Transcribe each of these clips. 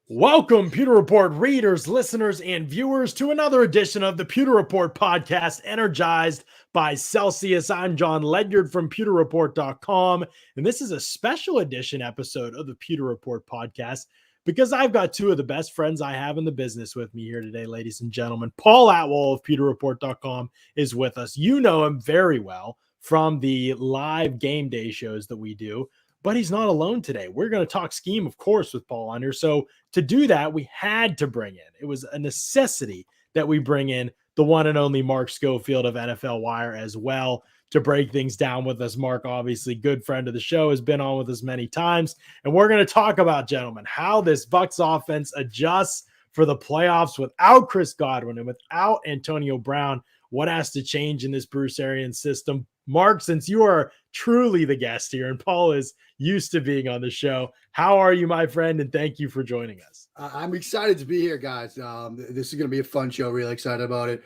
Welcome, Pewter Report readers, listeners, and viewers to another edition of the Pewter Report podcast, Energized by Celsius. I'm John Ledyard from pewterreport.com, and this is a special edition episode of the Pewter Report podcast because I've got two of the best friends I have in the business with me here today, ladies and gentlemen. Paul Atwell of pewterreport.com is with us. You know him very well from the live game day shows that we do. But he's not alone today. We're going to talk scheme, of course, with Paul Under. So to do that, we had to bring in, it was a necessity that we bring in the one and only Mark Schofield of NFL Wire as well to break things down with us. Mark, obviously, good friend of the show, has been on with us many times. And we're going to talk about, gentlemen, how this Bucs offense adjusts for the playoffs without Chris Godwin and without Antonio Brown. What has to change in this Bruce Arians system? Mark, since you are truly the guest here and Paul is used to being on the show, how are you, my friend? And thank you for joining us. I'm excited to be here, guys. This is going to be a fun show. Really excited about it.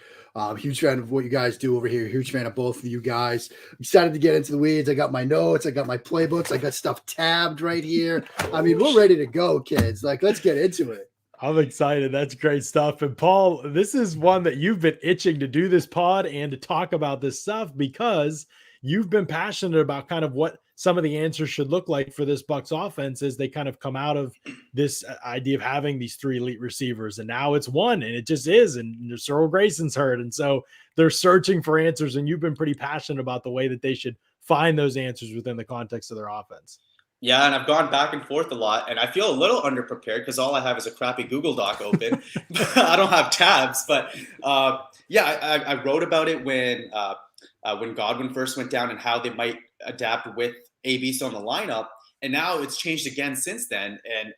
Huge fan of what you guys do over here. Huge fan of both of you guys. Excited to get into the weeds. I got my notes. I got my playbooks. I got stuff tabbed right here. I mean, we're ready to go, kids. Like, let's get into it. I'm excited. That's great stuff. And Paul, this is one that you've been itching to do this pod and to talk about this stuff because you've been passionate about kind of what some of the answers should look like for this Bucs offense as they kind of come out of this idea of having these three elite receivers. And now it's one, and it just is. And Cyril Grayson's hurt. And so they're searching for answers. And you've been pretty passionate about the way that they should find those answers within the context of their offense. Yeah, and I've gone back and forth a lot, and I feel a little underprepared because all I have is a crappy Google Doc open. I don't have tabs, but I wrote about it when Godwin first went down and how they might adapt with AB still in the lineup, and now it's changed again since then. And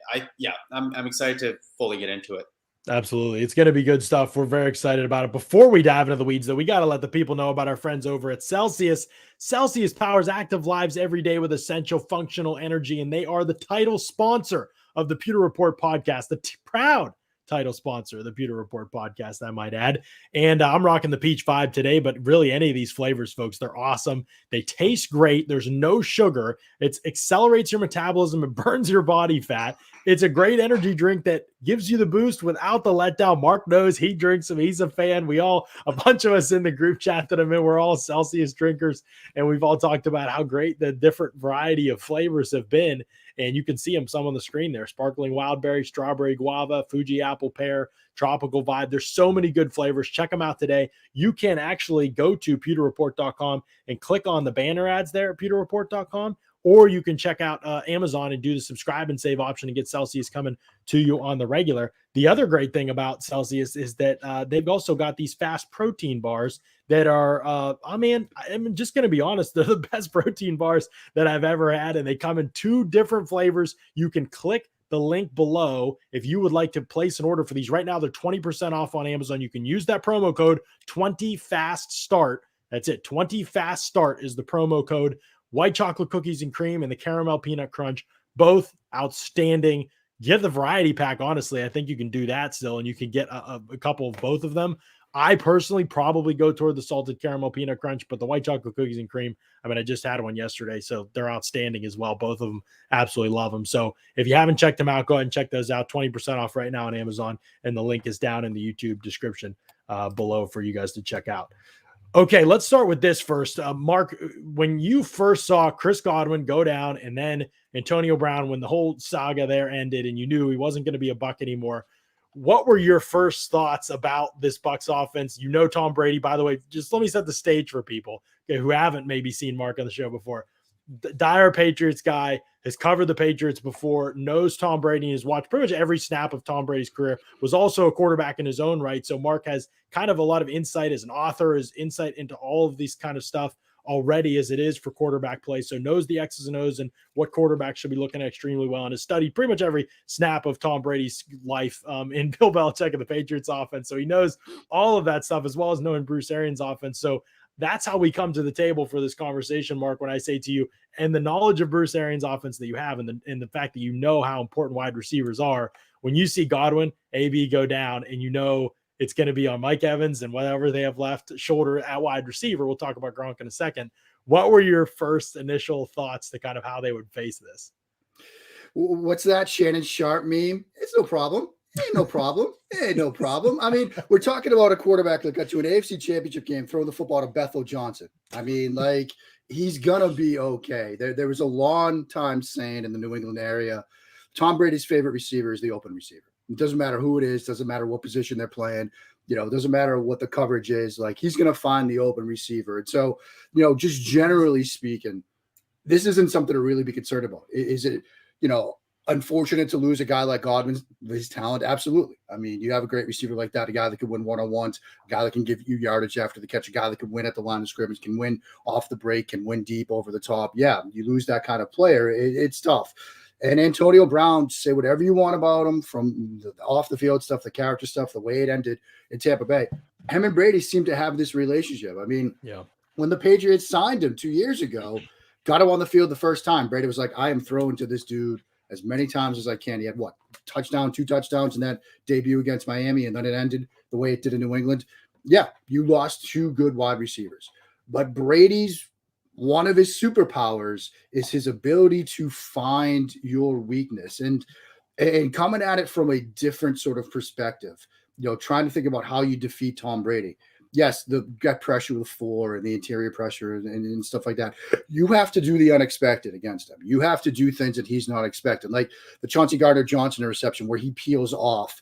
I'm excited to fully get into it. Absolutely. It's going to be good stuff. We're very excited about it. Before we dive into the weeds, though, we got to let the people know about our friends over at Celsius. Celsius powers active lives every day with essential functional energy, and they are the title sponsor of the Pewter Report podcast, the proud title sponsor of the Pewter Report podcast, I might add. And I'm rocking the peach vibe today, but really any of these flavors, folks, they're awesome. They taste great. There's no sugar. It accelerates your metabolism. It burns your body fat. It's a great energy drink that gives you the boost without the letdown. Mark knows he drinks them. He's a fan. A bunch of us in the group chat that I'm in, we're all Celsius drinkers. And we've all talked about how great the different variety of flavors have been. And you can see them some on the screen there. Sparkling wild berry, strawberry guava, Fuji apple pear, tropical vibe. There's so many good flavors. Check them out today. You can actually go to pewterreport.com and click on the banner ads there at pewterreport.com. Or you can check out Amazon and do the subscribe and save option and get Celsius coming to you on the regular. The other great thing about Celsius is that they've also got these fast protein bars that are, I'm just going to be honest, they're the best protein bars that I've ever had. And they come in two different flavors. You can click the link below if you would like to place an order for these. Right now, they're 20% off on Amazon. You can use that promo code 20FASTSTART. That's it. 20FASTSTART is the promo code. White chocolate cookies and cream and the caramel peanut crunch, both outstanding. Get the variety pack. Honestly, I think you can do that still, and you can get a couple of both of them. I personally probably go toward the salted caramel peanut crunch, but the white chocolate cookies and cream, I just had one yesterday, so they're outstanding as well. Both of them, absolutely love them. So if you haven't checked them out, go ahead and check those out. 20% off right now on Amazon, and the link is down in the YouTube description below for you guys to check out. Okay, let's start with this first. Mark, when you first saw Chris Godwin go down and then Antonio Brown, when the whole saga there ended and you knew he wasn't going to be a Buc anymore, what were your first thoughts about this Bucs offense? You know Tom Brady, by the way, just let me set the stage for people who haven't maybe seen Mark on the show before. Dire Patriots guy, has covered the Patriots before, knows Tom Brady, and has watched pretty much every snap of Tom Brady's career, was also a quarterback in his own right. So Mark has kind of a lot of insight as an author, his insight into all of these kind of stuff already as it is for quarterback play. So knows the X's and O's and what quarterbacks should be looking at extremely well, and has studied pretty much every snap of Tom Brady's life in Bill Belichick and the Patriots offense. So he knows all of that stuff as well as knowing Bruce Arians offense. So that's how we come to the table for this conversation, Mark, when I say to you, and the knowledge of Bruce Arians offense that you have, and the fact that you know how important wide receivers are, when you see Godwin, AB go down, and you know it's going to be on Mike Evans and whatever they have left shoulder at wide receiver. We'll talk about Gronk in a second. What were your first initial thoughts to kind of how they would face this? What's that Shannon Sharp meme? It's no problem. Ain't no problem. Ain't no problem. I mean, we're talking about a quarterback that got to an AFC championship game throwing the football to Bethel Johnson. I mean, like, he's going to be okay. There was a long time saying in the New England area, Tom Brady's favorite receiver is the open receiver. It doesn't matter who it is. Doesn't matter what position they're playing. You know, it doesn't matter what the coverage is. Like, he's going to find the open receiver. And so, you know, just generally speaking, this isn't something to really be concerned about. Is it, you know, unfortunate to lose a guy like Godwin, his talent? Absolutely. I mean, you have a great receiver like that, a guy that can win one-on-ones, a guy that can give you yardage after the catch, a guy that can win at the line of scrimmage, can win off the break, can win deep over the top. Yeah, you lose that kind of player, it's tough. And Antonio Brown, say whatever you want about him, from the off the field stuff, the character stuff, the way it ended in Tampa Bay. Him and Brady seem to have this relationship. I mean, when the Patriots signed him 2 years ago, got him on the field the first time, Brady was like, I am throwing to this dude as many times as I can. He had what? Touchdown, 2 touchdowns in that debut against Miami, and then it ended the way it did in New England. Yeah, you lost 2 good wide receivers. But Brady's, one of his superpowers is his ability to find your weakness and coming at it from a different sort of perspective, you know, trying to think about how you defeat Tom Brady. Yes, the gut pressure with 4 and the interior pressure and stuff like that. You have to do the unexpected against him. You have to do things that he's not expecting, like the Chauncey Gardner-Johnson interception where he peels off.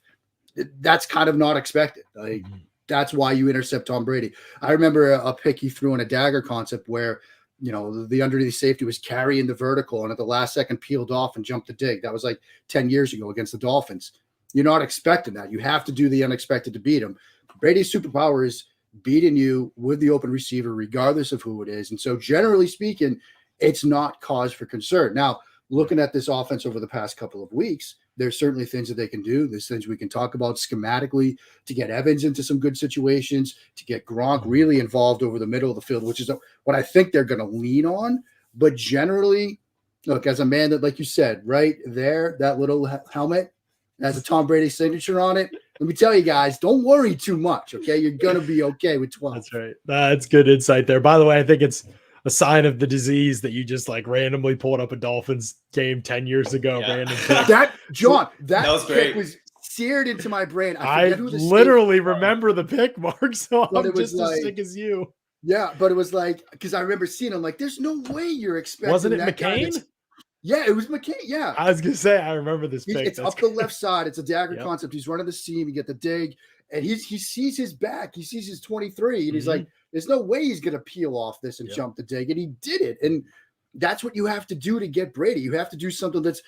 That's kind of not expected. Like, that's why you intercept Tom Brady. I remember a pick he threw in a dagger concept where, you know, the underneath safety was carrying the vertical and at the last second peeled off and jumped the dig. That was like 10 years ago against the Dolphins. You're not expecting that. You have to do the unexpected to beat him. Brady's superpower is beating you with the open receiver, regardless of who it is. And so generally speaking, it's not cause for concern. Now, looking at this offense over the past couple of weeks, there's certainly things that they can do. There's things we can talk about schematically to get Evans into some good situations, to get Gronk really involved over the middle of the field, which is what I think they're going to lean on. But generally, look, as a man that, like you said, right there, that little helmet has a Tom Brady signature on it. Let me tell you guys, don't worry too much, okay? You're going to be okay with 12. That's right. That's good insight there. By the way, I think it's a sign of the disease that you just like randomly pulled up a Dolphins game 10 years ago. Yeah. That, John, that was great. was seared into my brain. I literally remember the pick, Mark, so I'm just as sick as you. Yeah, but it was like, because I remember seeing him like, there's no way you're expecting. Wasn't it that McCain? Yeah, it was McCain. Yeah. I was going to say, I remember this pick. It's up the left side. It's a dagger concept. He's running the seam. You get the dig, and he sees his back. He sees his 23, and he's like, there's no way he's going to peel off this and jump the dig. And he did it. And that's what you have to do to get Brady. You have to do something that's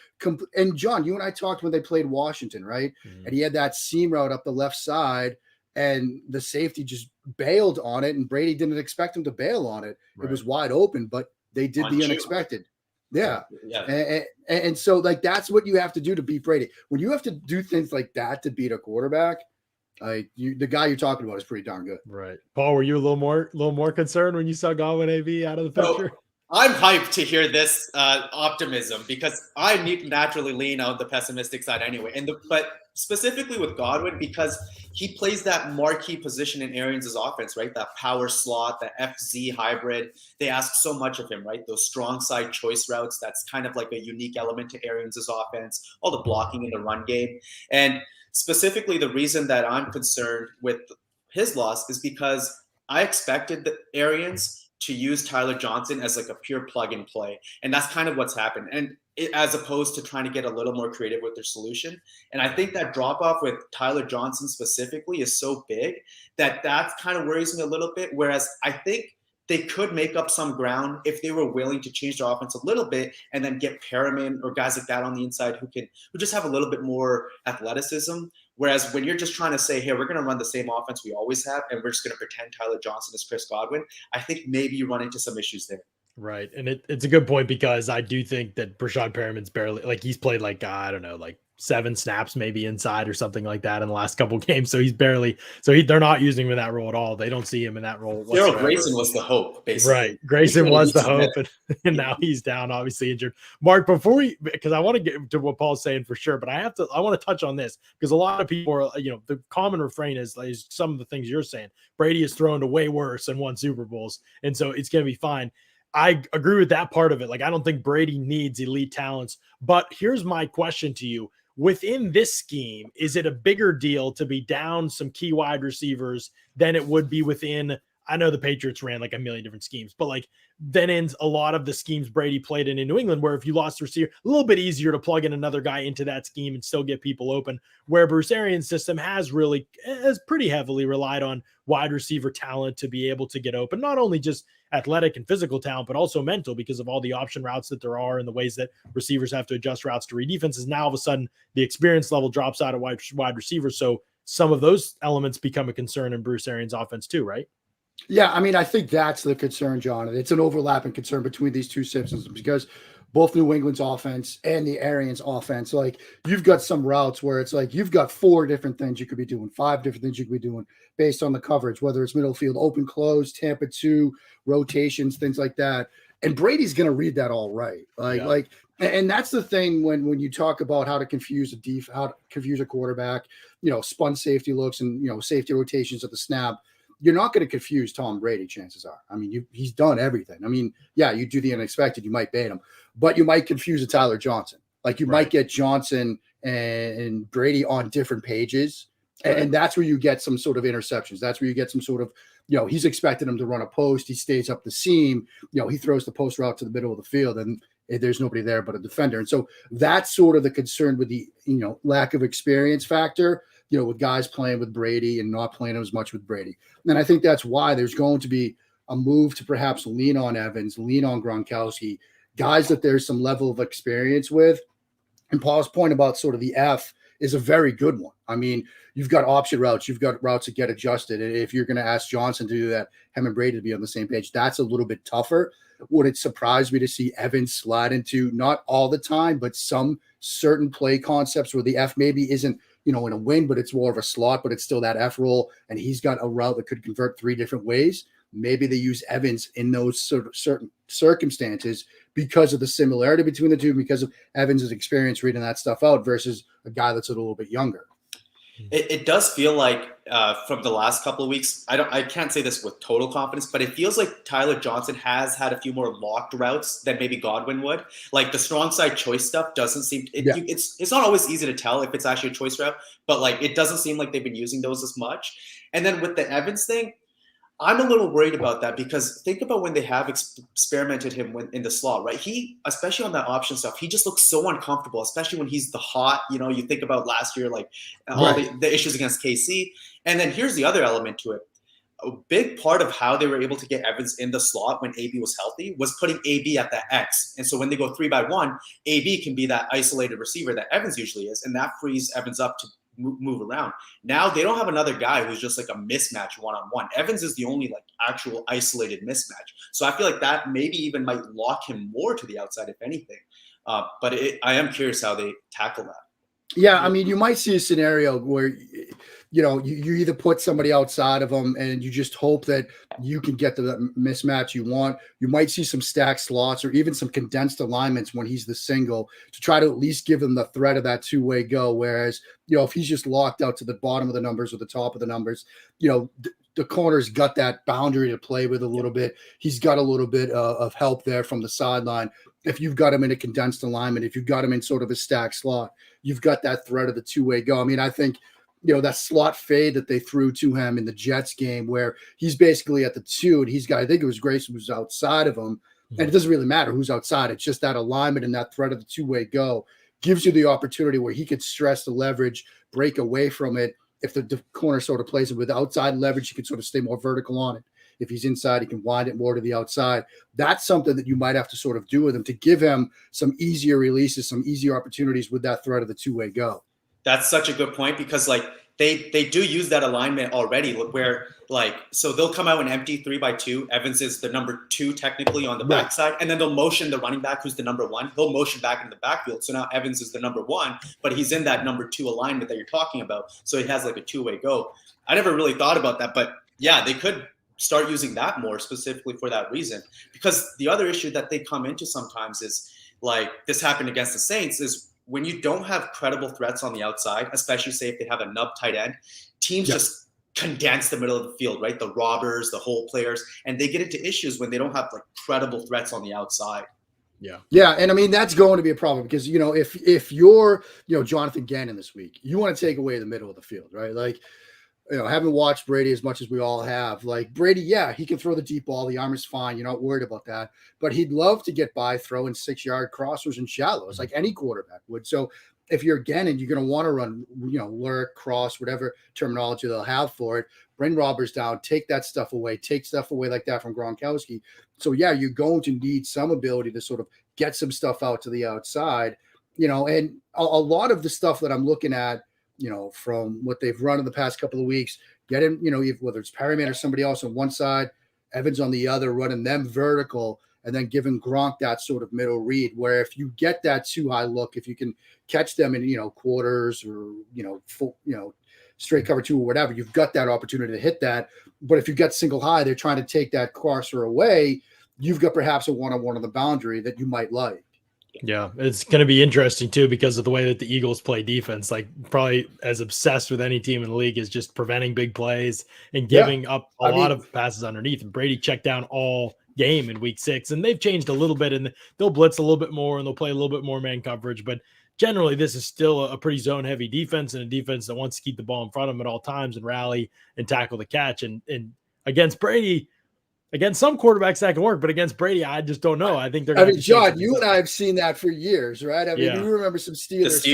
and John, you and I talked when they played Washington, right? And he had that seam route up the left side, and the safety just bailed on it, and Brady didn't expect him to bail on it. Right. It was wide open, but they did the unexpected. Yeah. And so, like, that's what you have to do to beat Brady. When you have to do things like that to beat a quarterback, the guy you're talking about is pretty darn good. Right. Paul, were you a little more concerned when you saw Godwin AV out of the picture? I'm hyped to hear this optimism because I naturally lean on the pessimistic side anyway. But specifically with Godwin, because he plays that marquee position in Arians' offense, right? That power slot, that FZ hybrid. They ask so much of him, right? Those strong side choice routes. That's kind of like a unique element to Arians' offense. All the blocking in the run game. And specifically, the reason that I'm concerned with his loss is because I expected the Arians to use Tyler Johnson as like a pure plug and play. And that's kind of what's happened. And as opposed to trying to get a little more creative with their solution. And I think that drop off with Tyler Johnson specifically is so big that kind of worries me a little bit. Whereas I think they could make up some ground if they were willing to change their offense a little bit and then get Perriman or guys like that on the inside who just have a little bit more athleticism. Whereas when you're just trying to say, hey, we're going to run the same offense we always have, and we're just going to pretend Tyler Johnson is Chris Godwin, I think maybe you run into some issues there. Right. And it's a good point because I do think that Brashad Perriman's barely, like, he's played like, I don't know, like 7 snaps maybe inside or something like that in the last couple of games. So he's barely, they're not using him in that role at all. They don't see him in that role whatsoever. Daryl Grayson was the hope, basically. Right. Grayson was the hope, and now he's down, obviously injured. Mark, because I want to get to what Paul's saying for sure, but I want to touch on this because a lot of people are, the common refrain is some of the things you're saying. Brady is thrown to way worse and won Super Bowls, and so it's going to be fine. I agree with that part of it. Like, I don't think Brady needs elite talents, but here's my question to you. within this scheme, is it a bigger deal to be down some key wide receivers than it would be within, I know the Patriots ran like a million different schemes, but like then in a lot of the schemes Brady played in New England, where if you lost a receiver, a little bit easier to plug in another guy into that scheme and still get people open, where Bruce Arians' system has pretty heavily relied on wide receiver talent to be able to get open, not only just athletic and physical talent, but also mental, because of all the option routes that there are and the ways that receivers have to adjust routes to read defenses. Now, all of a sudden, the experience level drops out of wide receivers. So some of those elements become a concern in Bruce Arians' offense too, right? Yeah, I mean, I think that's the concern, John. And it's an overlapping concern between these two systems because both New England's offense and the Arians offense, like you've got some routes where it's like you've got 4 different things you could be doing, 5 different things you could be doing based on the coverage, whether it's middle field, open, close, Tampa 2, rotations, things like that. And Brady's going to read that all right. And that's the thing when you talk about how to confuse how to confuse a quarterback, spun safety looks and, safety rotations at the snap. You're not going to confuse Tom Brady, chances are. I mean, he's done everything. I mean, yeah, you do the unexpected, you might bait him, but you might confuse a Tyler Johnson. Like you might get Johnson and Brady on different pages, and that's where you get some sort of interceptions. That's where you get some sort of, he's expecting him to run a post. He stays up the seam. He throws the post route to the middle of the field, and there's nobody there but a defender. And so that's sort of the concern with the, lack of experience factor, with guys playing with Brady and not playing as much with Brady. And I think that's why there's going to be a move to perhaps lean on Evans, lean on Gronkowski, guys that there's some level of experience with. And Paul's point about sort of the F is a very good one. I mean, you've got option routes, you've got routes that get adjusted. And if you're going to ask Johnson to do that, him and Brady to be on the same page, that's a little bit tougher. Would it surprise me to see Evans slide into, not all the time, but some certain play concepts where the F maybe isn't, in a wing, but it's more of a slot, but it's still that F role, and he's got a route that could convert 3 different ways. Maybe they use Evans in those sort of certain circumstances because of the similarity between the two, because of Evans' experience reading that stuff out versus a guy that's a little bit younger. It does feel like from the last couple of weeks, I can't say this with total confidence, but it feels like Tyler Johnson has had a few more locked routes than maybe Godwin would. Like the strong side choice stuff doesn't seem it's not always easy to tell if it's actually a choice route, but like it doesn't seem like they've been using those as much. And then with the Evans thing, I'm a little worried about that because think about when they have experimented him in the slot, right? He, especially on that option stuff, he just looks so uncomfortable, especially when he's the hot, you think about last year, like all the issues against KC. And then here's the other element to it. A big part of how they were able to get Evans in the slot when AB was healthy was putting AB at that X. And so when they go 3-by-1, AB can be that isolated receiver that Evans usually is, and that frees Evans up to move around. Now they don't have another guy who's just like a mismatch one-on-one. Evans is the only like actual isolated mismatch. So I feel like that maybe even might lock him more to the outside, if anything. But I am curious how they tackle that. Yeah, I mean, you might see a scenario where, you either put somebody outside of them and you just hope that you can get the mismatch you want. You might see some stacked slots or even some condensed alignments when he's the single to try to at least give him the threat of that two-way go. Whereas, if he's just locked out to the bottom of the numbers or the top of the numbers, the corner's got that boundary to play with a little bit. He's got a little bit of help there from the sideline. If you've got him in a condensed alignment, if you've got him in sort of a stacked slot, you've got that threat of the two-way go. I mean, I think, that slot fade that they threw to him in the Jets game where he's basically at the 2 and I think it was Grayson who's outside of him. And it doesn't really matter who's outside. It's just that alignment and that threat of the two-way go gives you the opportunity where he could stress the leverage, break away from it. If the corner sort of plays it with outside leverage, he can sort of stay more vertical on it. If he's inside, he can wind it more to the outside. That's something that you might have to sort of do with him to give him some easier releases, some easier opportunities with that threat of the two-way go. That's such a good point because like they do use that alignment already where so they'll come out and empty 3-by-2. Evans is the number 2 technically on the backside, and then they'll motion the running back who's the number 1. He'll motion back into the backfield. So now Evans is the number 1, but he's in that number 2 alignment that you're talking about. So he has like a two-way go. I never really thought about that, but yeah, they could start using that more specifically for that reason. Because the other issue that they come into sometimes is like this happened against the Saints is when you don't have credible threats on the outside, especially say if they have a nub tight end, teams just condense the middle of the field, right? The robbers, the hole players, and they get into issues when they don't have like credible threats on the outside. Yeah, and I mean that's going to be a problem because if you're Jonathan Gannon this week, you want to take away the middle of the field, right? Like having watched Brady as much as we all have, like Brady, yeah, he can throw the deep ball, the arm is fine, you're not worried about that, but he'd love to get by throwing 6-yard crossers and shallows like any quarterback would. So if you're Gannon, you're going to want to run, lurk, cross, whatever terminology they'll have for it. Bring robbers down, take that stuff away, take stuff away like that from Gronkowski. So yeah, you're going to need some ability to sort of get some stuff out to the outside, and a lot of the stuff that I'm looking at, from what they've run in the past couple of weeks, get him, whether it's Perryman or somebody else on one side, Evans on the other, running them vertical, and then giving Gronk that sort of middle read, where if you get that too high look, if you can catch them in, quarters or, full, straight cover 2 or whatever, you've got that opportunity to hit that. But if you get single high, they're trying to take that crosser away. You've got perhaps a one-on-one on the boundary that you might like. Yeah, it's going to be interesting too because of the way that the Eagles play defense. Like probably as obsessed with any team in the league is just preventing big plays and giving up a lot of passes underneath. And Brady checked down all game in week 6, and they've changed a little bit, and they'll blitz a little bit more and they'll play a little bit more man coverage. But generally, this is still a pretty zone heavy defense and a defense that wants to keep the ball in front of them at all times and rally and tackle the catch. And against Brady, against some quarterbacks that can work, but against Brady, I just don't know. I think they're. John, you and I have seen that for years, right? I mean, you remember some Steelers. The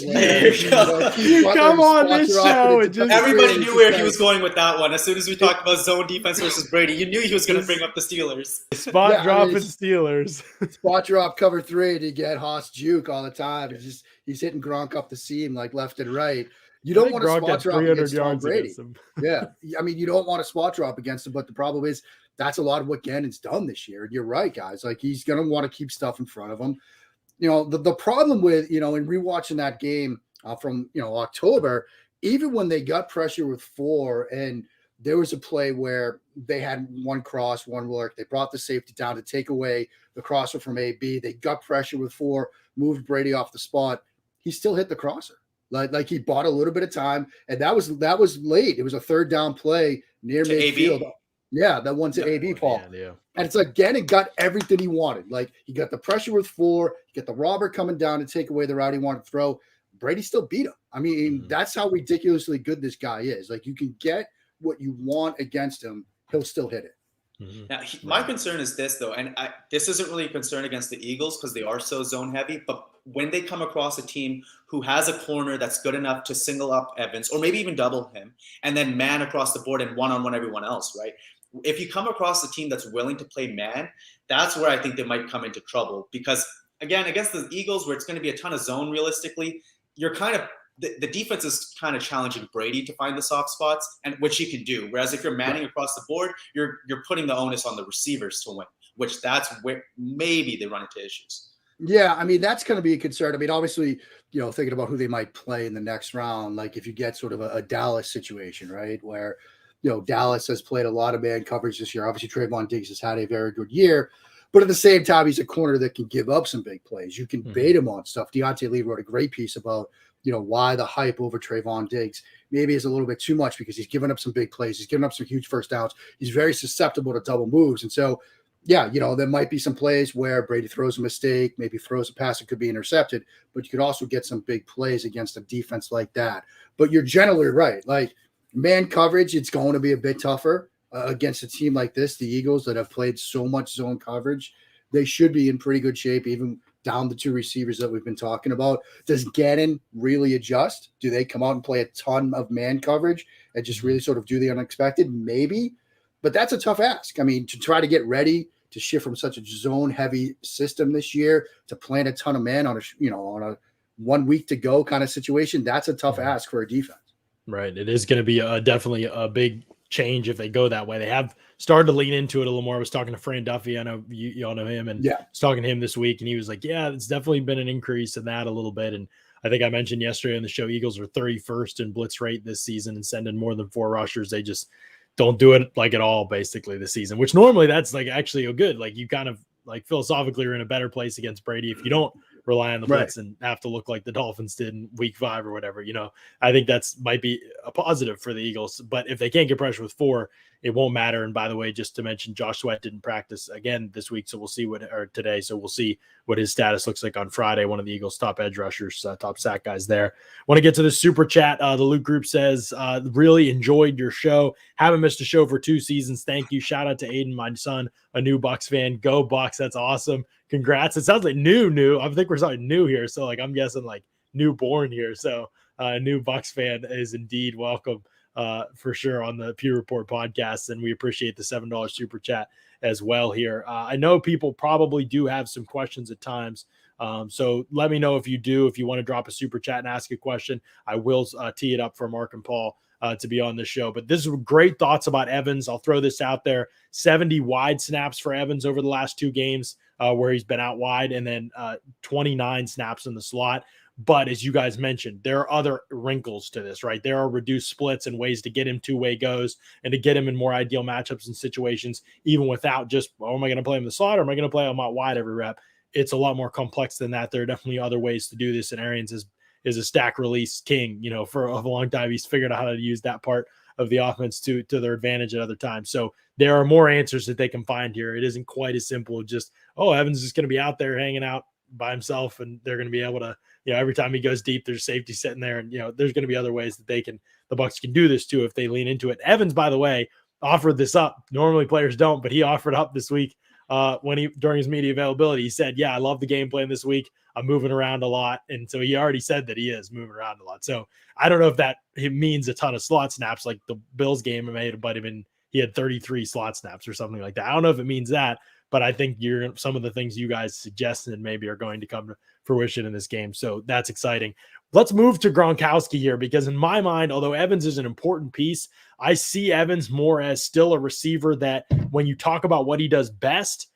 Steelers. Come on this show. Everybody knew where he was going with that one. As soon as we talked about zone defense versus Brady, you knew he was going to bring up the Steelers. Spot dropping Steelers. Spot drop cover 3 to get Haas juke all the time. He's hitting Gronk up the seam like left and right. You don't want to spot drop against Tom Brady. Yeah. I mean, you don't want to spot drop against him, but the problem is that's a lot of what Gannon's done this year. And you're right, guys. Like he's going to want to keep stuff in front of him. The problem with, in rewatching that game from, October, even when they got pressure with 4 and there was a play where they had one cross, one lurk, they brought the safety down to take away the crosser from AB. They got pressure with 4, moved Brady off the spot. He still hit the crosser. Like he bought a little bit of time, and that was late. It was a 3rd down play near midfield. AB. Yeah, that one to AB, Paul. Yeah. And it's like Gannon got everything he wanted. Like he got the pressure with 4, he got the robber coming down to take away the route he wanted to throw. Brady still beat him. I mean, that's how ridiculously good this guy is. Like you can get what you want against him, he'll still hit it. Now, my concern is this, though, and this isn't really a concern against the Eagles because they are so zone heavy, but when they come across a team who has a corner that's good enough to single up Evans or maybe even double him and then man across the board and one-on-one everyone else, right? If you come across a team that's willing to play man, that's where I think they might come into trouble because, again, against the Eagles where it's going to be a ton of zone realistically, you're kind of the defense is kind of challenging Brady to find the soft spots, and which he can do. Whereas if you're manning across the board, you're putting the onus on the receivers to win, which that's where maybe they run into issues. Yeah, I mean, that's going to be a concern. I mean, obviously, thinking about who they might play in the next round, like if you get sort of a Dallas situation, right, where, Dallas has played a lot of man coverage this year. Obviously, Trayvon Diggs has had a very good year, but at the same time, he's a corner that can give up some big plays. You can bait him on stuff. Deontay Lee wrote a great piece about, why the hype over Trayvon Diggs maybe is a little bit too much because he's given up some big plays. He's given up some huge first downs. He's very susceptible to double moves. And so, yeah, there might be some plays where Brady throws a mistake, maybe throws a pass that could be intercepted, but you could also get some big plays against a defense like that. But you're generally right. Like man coverage, it's going to be a bit tougher against a team like this, the Eagles that have played so much zone coverage. They should be in pretty good shape, even down the 2 receivers that we've been talking about. Does Gannon really adjust? Do they come out and play a ton of man coverage and just really sort of do the unexpected? Maybe, but that's a tough ask. I mean, to try to get ready to shift from such a zone heavy system this year to plant a ton of man on a 1 week to go kind of situation, that's a tough ask for a defense. Right. It is going to be definitely a big change if they go that way. They have started to lean into it a little more. I was talking to Fran Duffy. I know you all know him, and I was talking to him this week, and he was like, yeah, it's definitely been an increase in that a little bit. And I think I mentioned yesterday on the show, Eagles are 31st in blitz rate this season and sending more than 4 rushers. They just don't do it like at all basically this season, which normally that's like actually a good, like you kind of like philosophically are in a better place against Brady if you don't rely on the blitz and have to look like the Dolphins did in week 5 or whatever. I think that's might be a positive for the Eagles, but if they can't get pressure with 4, it won't matter. And by the way, just to mention, Josh Sweat didn't practice again this week, so we'll see today. So we'll see what his status looks like on Friday. One of the Eagles' top edge rushers, top sack guys there. Want to get to the super chat. The Luke group says, really enjoyed your show. Haven't missed a show for 2 seasons. Thank you. Shout out to Aiden, my son, a new Bucs fan. Go Bucs. That's awesome. Congrats. It sounds like new. I think we're starting new here. So like, I'm guessing like newborn here. So a new Bucs fan is indeed welcome. For sure on the Pew Report podcast, and we appreciate the $7 super chat as well here. I know people probably do have some questions at times, so let me know if you want to drop a super chat and ask a question. I will tee it up for Mark and Paul to be on the show. But this is great thoughts about Evans. I'll throw this out there: 70 wide snaps for Evans over the last 2 games where he's been out wide, and then 29 snaps in the slot. But as you guys mentioned, there are other wrinkles to this, right? There are reduced splits and ways to get him 2-way goes and to get him in more ideal matchups and situations, even without just, am I going to play him in the slot or am I going to play him out wide every rep? It's a lot more complex than that. There are definitely other ways to do this. And Arians is a stack release king, for a long time. He's figured out how to use that part of the offense to their advantage at other times. So there are more answers that they can find here. It isn't quite as simple as just, Evans is going to be out there hanging out by himself and they're going to be able to, every time he goes deep, there's safety sitting there, and there's going to be other ways that the Bucs can do this too if they lean into it. Evans, by the way, offered this up. Normally players don't, but he offered up this week during his media availability. He said, "Yeah, I love the game plan this week. I'm moving around a lot," and so he already said that he is moving around a lot. So I don't know if it means a ton of slot snaps like the Bills game but he had 33 slot snaps or something like that. I don't know if it means that. But I think some of the things you guys suggested maybe are going to come to fruition in this game. So that's exciting. Let's move to Gronkowski here, because in my mind, although Evans is an important piece, I see Evans more as still a receiver that when you talk about what he does best,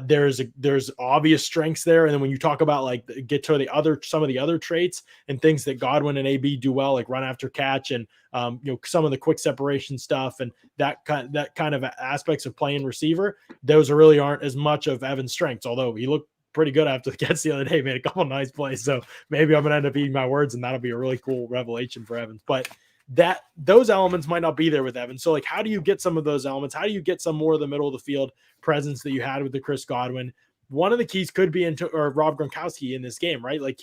there's obvious strengths there. And then when you talk about get to some of the other traits and things that Godwin and AB do well, like run after catch and some of the quick separation stuff and that kind of aspects of playing receiver, those really aren't as much of Evans' strengths. Although he looked pretty good after the catch the other day, made a couple nice plays. So maybe I'm gonna end up eating my words, and that'll be a really cool revelation for Evans. But those elements might not be there with Evans. So how do you get some of those elements? How do you get some more of the middle of the field presence that you had with the Chris Godwin? One of the keys could be Rob Gronkowski in this game, right? Like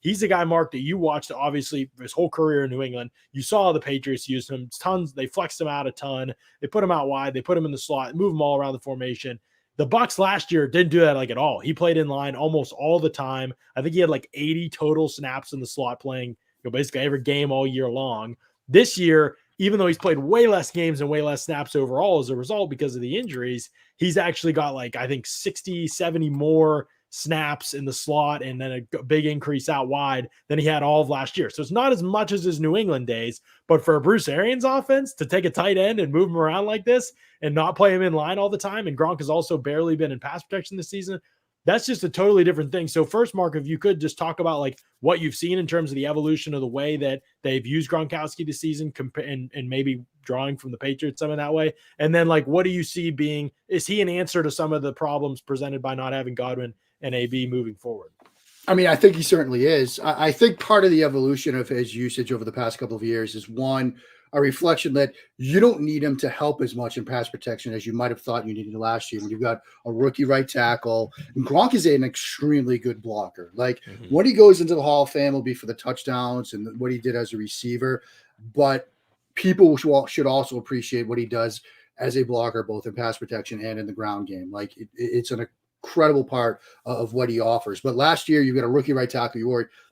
he's a guy, Mark, that you watched obviously his whole career in New England. You saw the Patriots use him tons. They flexed him out a ton. They put him out wide. They put him in the slot, move him all around the formation. The Bucs last year didn't do that at all. He played in line almost all the time. I think he had 80 total snaps in the slot playing basically every game all year long. This year, even though he's played way less games and way less snaps overall as a result because of the injuries, he's actually got I think 60, 70 more snaps in the slot and then a big increase out wide than he had all of last year. So it's not as much as his New England days, but for a Bruce Arians offense to take a tight end and move him around like this and not play him in line all the time, and Gronk has also barely been in pass protection this season, that's just a totally different thing. So first, Mark, if you could just talk about what you've seen in terms of the evolution of the way that they've used Gronkowski this season and maybe drawing from the Patriots some of that way. And then what do you see is he an answer to some of the problems presented by not having Godwin and AB moving forward? I mean, I think he certainly is. I think part of the evolution of his usage over the past couple of years is a reflection that you don't need him to help as much in pass protection as you might have thought you needed last year when you've got a rookie right tackle. And Gronk is an extremely good blocker. When he goes into the Hall of Fame, will be for the touchdowns and what he did as a receiver. But people should also appreciate what he does as a blocker, both in pass protection and in the ground game. It's an incredible part of what he offers. But last year, you got a rookie right tackle.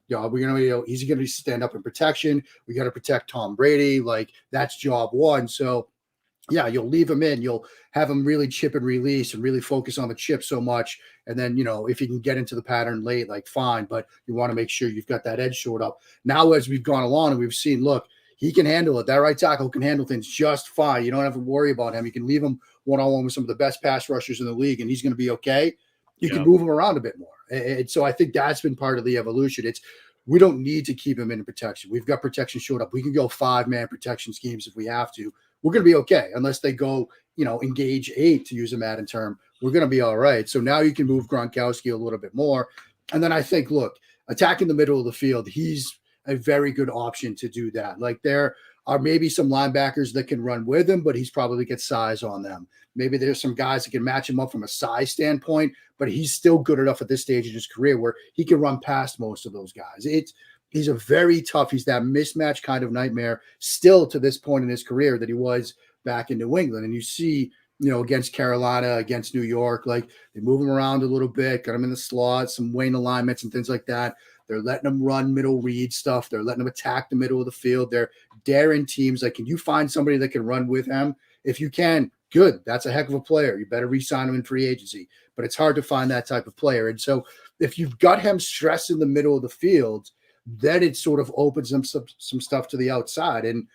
He's going to stand up in protection. We got to protect Tom Brady. That's job one. So yeah, you'll leave him in. You'll have him really chip and release and really focus on the chip so much. And then, if you can get into the pattern late, fine. But you want to make sure you've got that edge showed up. Now, as we've gone along and we've seen, look, he can handle it. That right tackle can handle things just fine. You don't have to worry about him. You can leave him one-on-one with some of the best pass rushers in the league, and he's going to be okay. You can move him around a bit more. And so I think that's been part of the evolution. We don't need to keep him in protection. We've got protection showed up. We can go 5-man protection schemes if we have to. We're going to be okay. Unless they go, engage 8 to use a Madden term, we're going to be all right. So now you can move Gronkowski a little bit more. And then I think, look, attacking the middle of the field, he's a very good option to do that. are maybe some linebackers that can run with him, but he's probably get size on them. Maybe there's some guys that can match him up from a size standpoint, but he's still good enough at this stage of his career where he can run past most of those guys. He's a very tough, he's that mismatch kind of nightmare still to this point in his career that he was back in New England. And you see, against Carolina, against New York, like they move him around a little bit, got him in the slot, some wing alignments and things like that. They're letting him run middle read stuff. They're letting him attack the middle of the field. They're daring teams. Like, can you find somebody that can run with him? If you can, good. That's a heck of a player. You better re-sign him in free agency. But it's hard to find that type of player. And so if you've got him stressed in the middle of the field, then it sort of opens them some stuff to the outside. And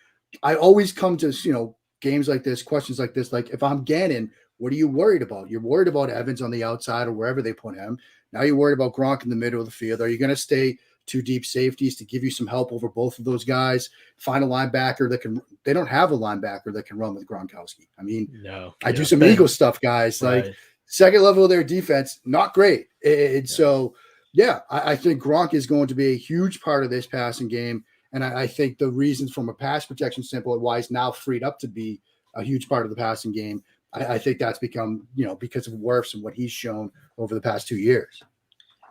I always come to, games like this, questions like this, like if I'm Gannon, what are you worried about? You're worried about Evans on the outside or wherever they put him. Now you're worried about Gronk in the middle of the field. Are you going to stay two deep safeties to give you some help over both of those guys? Find a linebacker that can – they don't have a linebacker that can run with Gronkowski. I mean, no, I do some Eagle stuff, guys. Right. Like second level of their defense, not great. So, I think Gronk is going to be a huge part of this passing game. And I think the reasons from a pass protection standpoint why he's now freed up to be a huge part of the passing game, I think that's become, because of Wirfs and what he's shown over the past 2 years.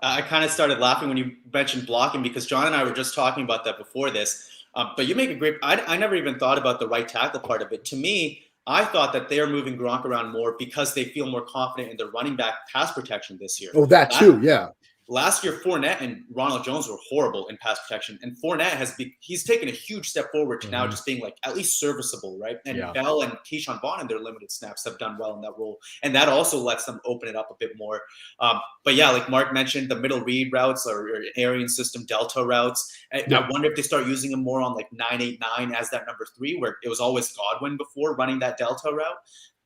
I kind of started laughing when you mentioned blocking because John and I were just talking about that before this. But you make a great – I never even thought about the right tackle part of it. To me, I thought that they're moving Gronk around more because they feel more confident in their running back pass protection this year. Oh, that too, yeah. Last year, Fournette and Ronald Jones were horrible in pass protection, and Fournette he's taken a huge step forward to now just being like at least serviceable, right? And Bell and Keyshawn Vaughn in their limited snaps have done well in that role, and that also lets them open it up a bit more. But yeah, like Mark mentioned, the middle read routes or Arians system Delta routes. I wonder if they start using them more on like 9-8-9 as that number 3, where it was always Godwin before running that Delta route.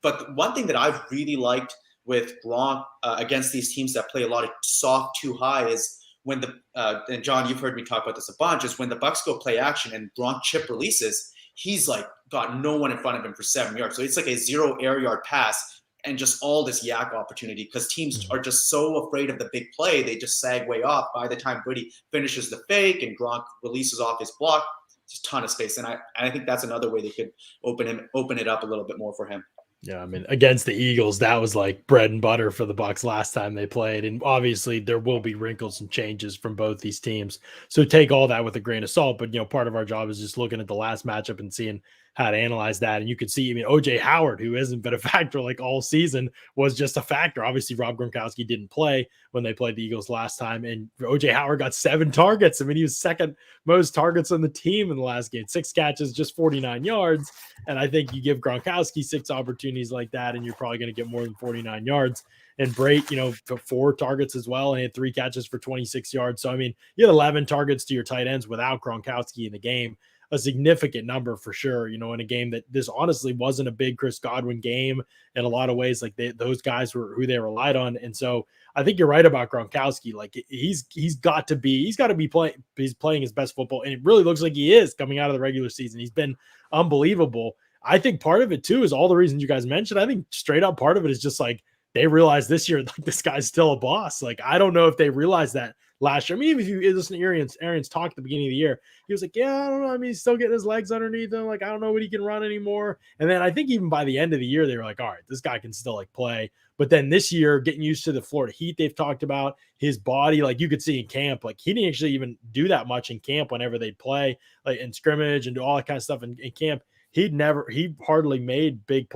But one thing that I've really liked with Gronk against these teams that play a lot of soft too high is when and John, you've heard me talk about this a bunch, is when the Bucs go play action and Gronk chip releases, he's like got no one in front of him for 7 yards. So it's like a 0 air yard pass and just all this yak opportunity because teams are just so afraid of the big play. They just sag way off by the time Brady finishes the fake and Gronk releases off his block. Just a ton of space. And I think that's another way they could open it up a little bit more for him. Yeah, I mean, against the Eagles, that was like bread and butter for the Bucs last time they played. And obviously there will be wrinkles and changes from both these teams. So take all that with a grain of salt. But, part of our job is just looking at the last matchup and seeing how to analyze that. And you could see, OJ Howard, who hasn't been a factor like all season, was just a factor. Obviously, Rob Gronkowski didn't play when they played the Eagles last time. And OJ Howard got 7 targets. I mean, he was second most targets on the team in the last game. 6 catches, just 49 yards. And I think you give Gronkowski 6 opportunities like that, and you're probably going to get more than 49 yards. And Brady, 4 targets as well, and he had 3 catches for 26 yards. So, I mean, you had 11 targets to your tight ends without Gronkowski in the game. A significant number for sure, in a game that this honestly wasn't a big Chris Godwin game in a lot of ways. Like those guys were who they relied on. And so I think you're right about Gronkowski. Like he's got to be playing. He's playing his best football. And it really looks like he is coming out of the regular season. He's been unbelievable. I think part of it too is all the reasons you guys mentioned. I think straight up part of it is just like they realized this year, like this guy's still a boss. Like, I don't know if they realized that last year. I mean, even if you listen to Arians talk at the beginning of the year, he was like, yeah, I don't know. I mean, he's still getting his legs underneath him. Like, I don't know what he can run anymore. And then I think even by the end of the year, they were like, all right, this guy can still like play. But then this year, getting used to the Florida heat, they've talked about his body. Like you could see in camp, like he didn't actually even do that much in camp whenever they'd play, like in scrimmage and do all that kind of stuff in camp. He hardly made big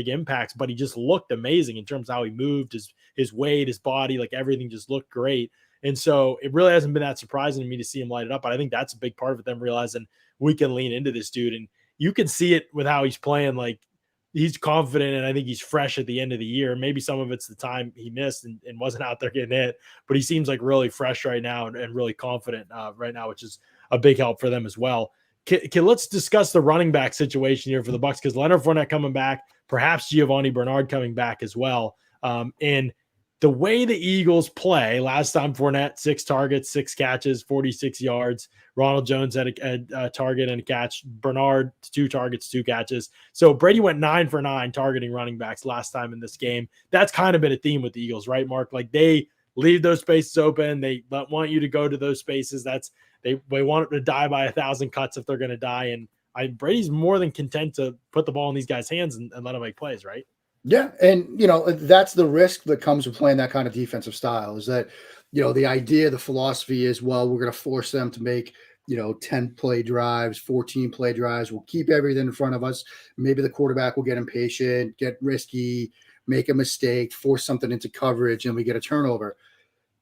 impacts, but he just looked amazing in terms of how he moved, his weight, his body, like everything just looked great. And so it really hasn't been that surprising to me to see him light it up. But I think that's a big part of it, them realizing we can lean into this dude. And you can see it with how he's playing. Like he's confident, and I think he's fresh at the end of the year. Maybe some of it's the time he missed and wasn't out there getting hit, but he seems like really fresh right now and really confident right now, which is a big help for them as well. Let's discuss the running back situation here for the Bucs, because Leonard Fournette coming back, perhaps Giovanni Bernard coming back as well. And the way the Eagles play, last time Fournette, 6 targets, 6 catches, 46 yards. Ronald Jones had a target and a catch. Bernard, 2 targets, 2 catches. So Brady went 9 for 9 targeting running backs last time in this game. That's kind of been a theme with the Eagles, right, Mark? Like they leave those spaces open. They want you to go to those spaces. They want it to die by 1,000 cuts if they're going to die. And Brady's more than content to put the ball in these guys' hands and let them make plays, right? Yeah, and that's the risk that comes with playing that kind of defensive style. Is that the idea, the philosophy is, well, we're going to force them to make 10 play drives, 14 play drives. We'll keep everything in front of us. Maybe the quarterback will get impatient, get risky, make a mistake, force something into coverage, and we get a turnover.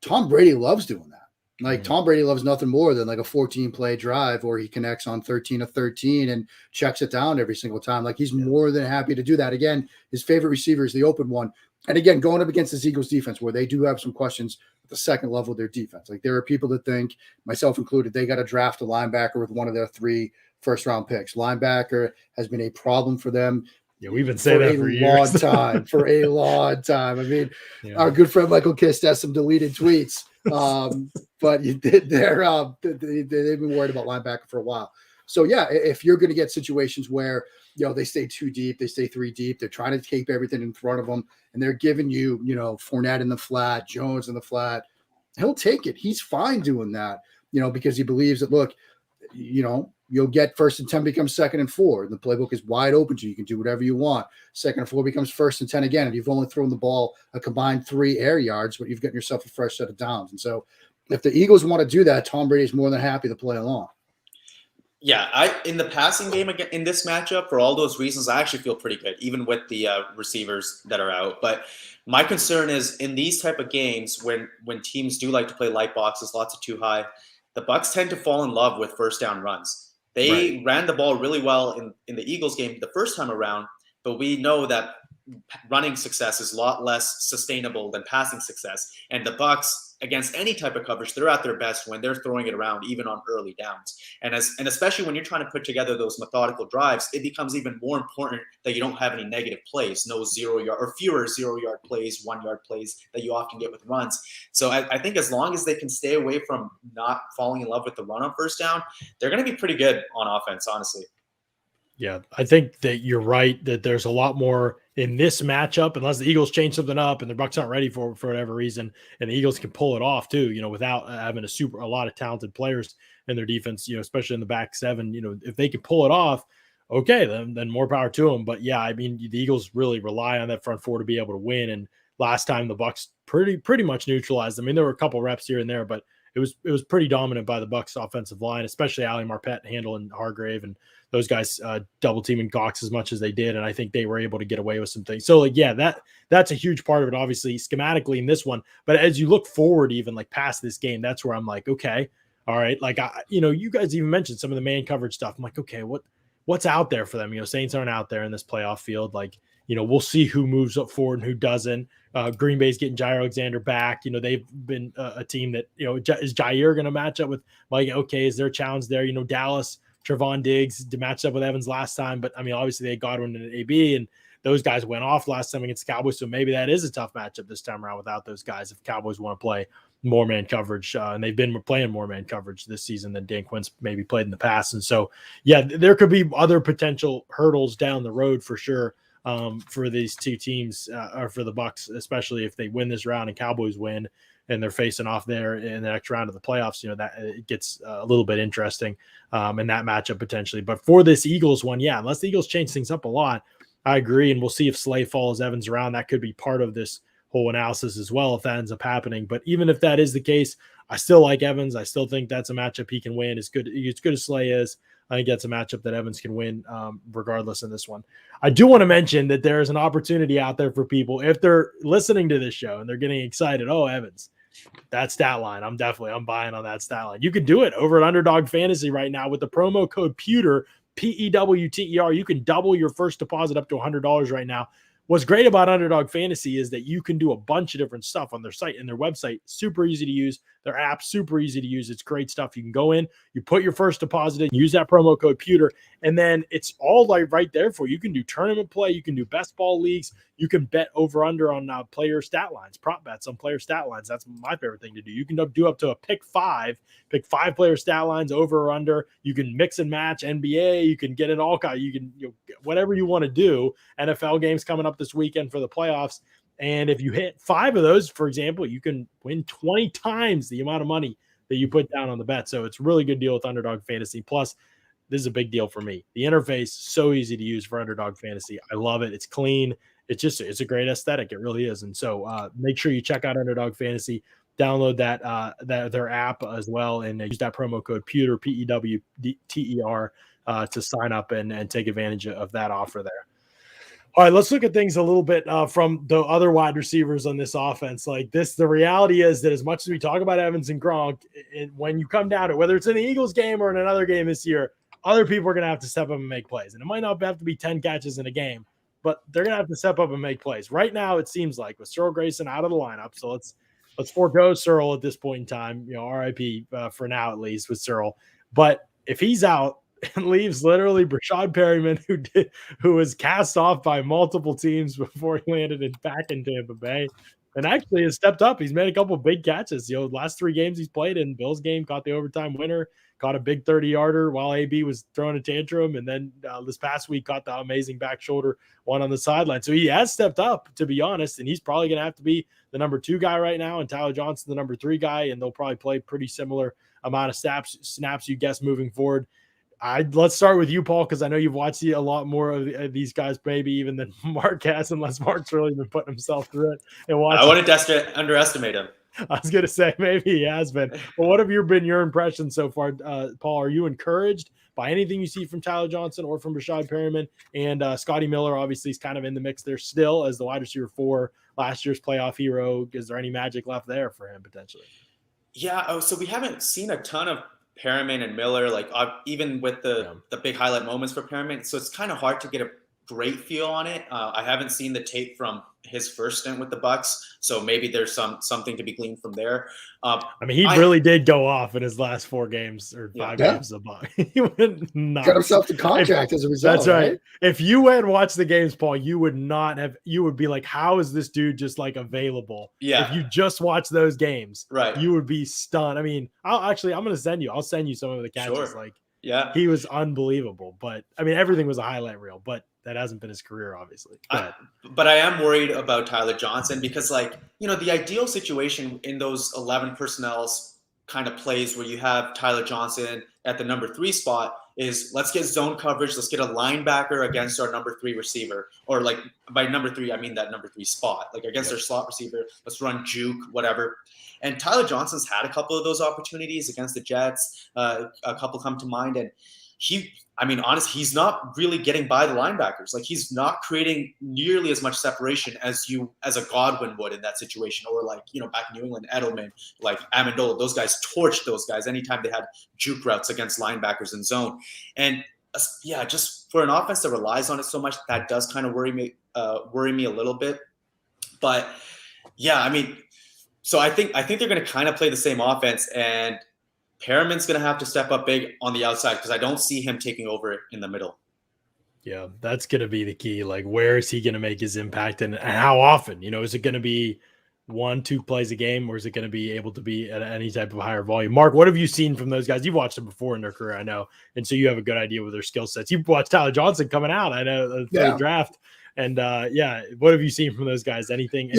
Tom Brady loves doing that. Like Tom Brady loves nothing more than like a 14 play drive, or he connects on 13 of 13 and checks it down every single time. Like he's more than happy to do that. Again, his favorite receiver is the open one. And again, going up against this Eagles defense, where they do have some questions at the second level of their defense. Like there are people that think, myself included, they got to draft a linebacker with one of their 3 first-round picks. Linebacker has been a problem for them. Yeah, we've been saying that for years. For a long time. I mean, our good friend Michael Kist has some deleted tweets, but they've been worried about linebacker for a while. So yeah, if you're going to get situations where they stay 2 deep, they stay 3 deep, they're trying to keep everything in front of them, and they're giving you Fournette in the flat, Jones in the flat, he'll take it. He's fine doing that, because he believes that, look, you'll get 1st and 10 becomes 2nd and 4. And the playbook is wide open to you. You can do whatever you want. 2nd and 4 becomes 1st and 10 again. And you've only thrown the ball a combined 3 air yards, but you've gotten yourself a fresh set of downs. And so if the Eagles want to do that, Tom Brady is more than happy to play along. Yeah, in the passing game again in this matchup, for all those reasons, I actually feel pretty good, even with the receivers that are out. But my concern is in these type of games when teams do like to play light boxes, lots of too high, the Bucs tend to fall in love with first down runs. They ran the ball really well in the Eagles game the first time around, but we know that running success is a lot less sustainable than passing success. And the Bucs, against any type of coverage, they're at their best when they're throwing it around, even on early downs. And especially when you're trying to put together those methodical drives, it becomes even more important that you don't have any negative plays, no 0-yard or fewer 0-yard plays, 1-yard plays that you often get with runs. So I think as long as they can stay away from not falling in love with the run on first down, they're going to be pretty good on offense, honestly. Yeah, I think that you're right that there's a lot more in this matchup, unless the Eagles change something up and the Bucs aren't ready for whatever reason, and the Eagles can pull it off too, without having a lot of talented players in their defense, especially in the back 7, if they can pull it off, okay, then more power to them. But yeah, I mean, the Eagles really rely on that front 4 to be able to win. And last time the Bucs pretty much neutralized. I mean, there were a couple reps here and there, but it was pretty dominant by the Bucs offensive line, especially Ali Marpet handling Hargrave and those guys double teaming Cox as much as they did. And I think they were able to get away with some things. So that's a huge part of it, obviously schematically in this one. But as you look forward, even like past this game, that's where I'm like, okay, all right. Like, you guys even mentioned some of the man coverage stuff. I'm like, okay, what's out there for them? Saints aren't out there in this playoff field. Like, we'll see who moves up forward and who doesn't. Green Bay's getting Jair Alexander back. They've been a team that, is Jair going to match up with Mike? Okay, is there a challenge there? Dallas, Trevon Diggs matched up with Evans last time, but I mean, obviously they had Godwin and AB, and those guys went off last time against the Cowboys. So maybe that is a tough matchup this time around without those guys. If Cowboys want to play more man coverage, and they've been playing more man coverage this season than Dan Quinn's maybe played in the past. And so, yeah, there could be other potential hurdles down the road for sure. For these two teams, or for the Bucs, especially if they win this round and Cowboys win and they're facing off there in the next round of the playoffs, that it gets a little bit interesting in that matchup potentially. But for this Eagles one, yeah, unless the Eagles change things up a lot, I agree. And we'll see if Slay follows Evans around. That could be part of this whole analysis as well if that ends up happening. But even if that is the case, I still like Evans. I still think that's a matchup he can win. As good as Slay is, I think that's a matchup that Evans can win regardless in this one. I do want to mention that there is an opportunity out there for people if they're listening to this show and they're getting excited. Oh, Evans, that stat line. I'm buying on that stat line. You can do it over at Underdog Fantasy right now with the promo code PEWTER, PEWTER. You can double your first deposit up to $100 right now. What's great about Underdog Fantasy is that you can do a bunch of different stuff on their site and their website. Super easy to use. Their app, super easy to use. It's great stuff. You can go in, you put your first deposit in, use that promo code PEWTER, and then it's all like right there for you. You can do tournament play. You can do best ball leagues. You can bet over under on player stat lines, prop bets on player stat lines. That's my favorite thing to do. You can do up to a pick five player stat lines over or under. You can mix and match NBA. You can get it all. You can whatever you want to do. NFL games coming up this weekend for the playoffs. And if you hit 5 of those, for example, you can win 20 times the amount of money that you put down on the bet. So it's a really good deal with Underdog Fantasy. Plus, this is a big deal for me. The interface, so easy to use for Underdog Fantasy. I love it. It's clean. It's a great aesthetic. It really is. And so make sure you check out Underdog Fantasy, download their app as well, and use that promo code Pewter, PEWTER, to sign up and take advantage of that offer there. All right, let's look at things a little bit from the other wide receivers on this offense. The reality is that as much as we talk about Evans and Gronk, when you come down to it, whether it's in the Eagles game or in another game this year, other people are going to have to step up and make plays. And it might not have to be 10 catches in a game, but they're going to have to step up and make plays. Right now, it seems like with Cyril Grayson out of the lineup, so let's forego Cyril at this point in time, RIP for now at least with Cyril. But if he's out, and leaves literally Brashad Perryman, who was cast off by multiple teams before he landed back in Tampa Bay, and actually has stepped up. He's made a couple of big catches. Last 3 games he's played in. Bills game, caught the overtime winner, caught a big 30-yarder while AB was throwing a tantrum, and then this past week caught the amazing back shoulder one on the sideline. So he has stepped up, to be honest, and he's probably going to have to be the number 2 guy right now, and Tyler Johnson the number 3 guy, and they'll probably play pretty similar amount of snaps you guess moving forward. Let's start with you, Paul, because I know you've watched a lot more of these guys, maybe even than Mark has, unless Mark's really been putting himself through it. And I wouldn't underestimate him. I was going to say maybe he has been. But what have been your impressions so far, Paul? Are you encouraged by anything you see from Tyler Johnson or from Brashad Perryman? And Scotty Miller, obviously, is kind of in the mix there still as the wide receiver 4, last year's playoff hero. Is there any magic left there for him potentially? Yeah, so we haven't seen a ton of Perriman and Miller, even with the big highlight moments for Perriman. So it's kind of hard to get a great feel on it. I haven't seen the tape from his first stint with the Bucs, so maybe there's something to be gleaned from there. He really did go off in his last 4 games or 5 games of Bucs. He went nuts. Got himself the contract as a result. That's right. If you went and watched the games, Paul, you would be like, how is this dude just available? Yeah. If you just watch those games, right, you would be stunned. I'm going to send you some of the catches. Sure. He was unbelievable. But everything was a highlight reel, but that hasn't been his career, obviously. But I am worried about Tyler Johnson because, the ideal situation in those 11 personnel kind of plays where you have Tyler Johnson at the number 3 spot is let's get zone coverage. Let's get a linebacker against our number 3 receiver. Or by number 3, I mean that number 3 spot. Against our slot receiver, let's run juke, whatever. And Tyler Johnson's had a couple of those opportunities against the Jets. A couple come to mind. And honestly, he's not really getting by the linebackers. He's not creating nearly as much separation as a Godwin would in that situation, or back in New England, Edelman, Amendola. Those guys torched those guys anytime they had juke routes against linebackers in zone. And just for an offense that relies on it so much, that does kind of worry me a little bit. But so I think they're going to kind of play the same offense, and Perriman's going to have to step up big on the outside because I don't see him taking over in the middle. Yeah, that's going to be the key. Where is he going to make his impact and how often? Is it going to be 1-2 plays a game, or is it going to be able to be at any type of higher volume? Mark, what have you seen from those guys? You've watched them before in their career, I know, and so you have a good idea with their skill sets. You've watched Tyler Johnson coming out, I know, the draft. And, what have you seen from those guys? Anything?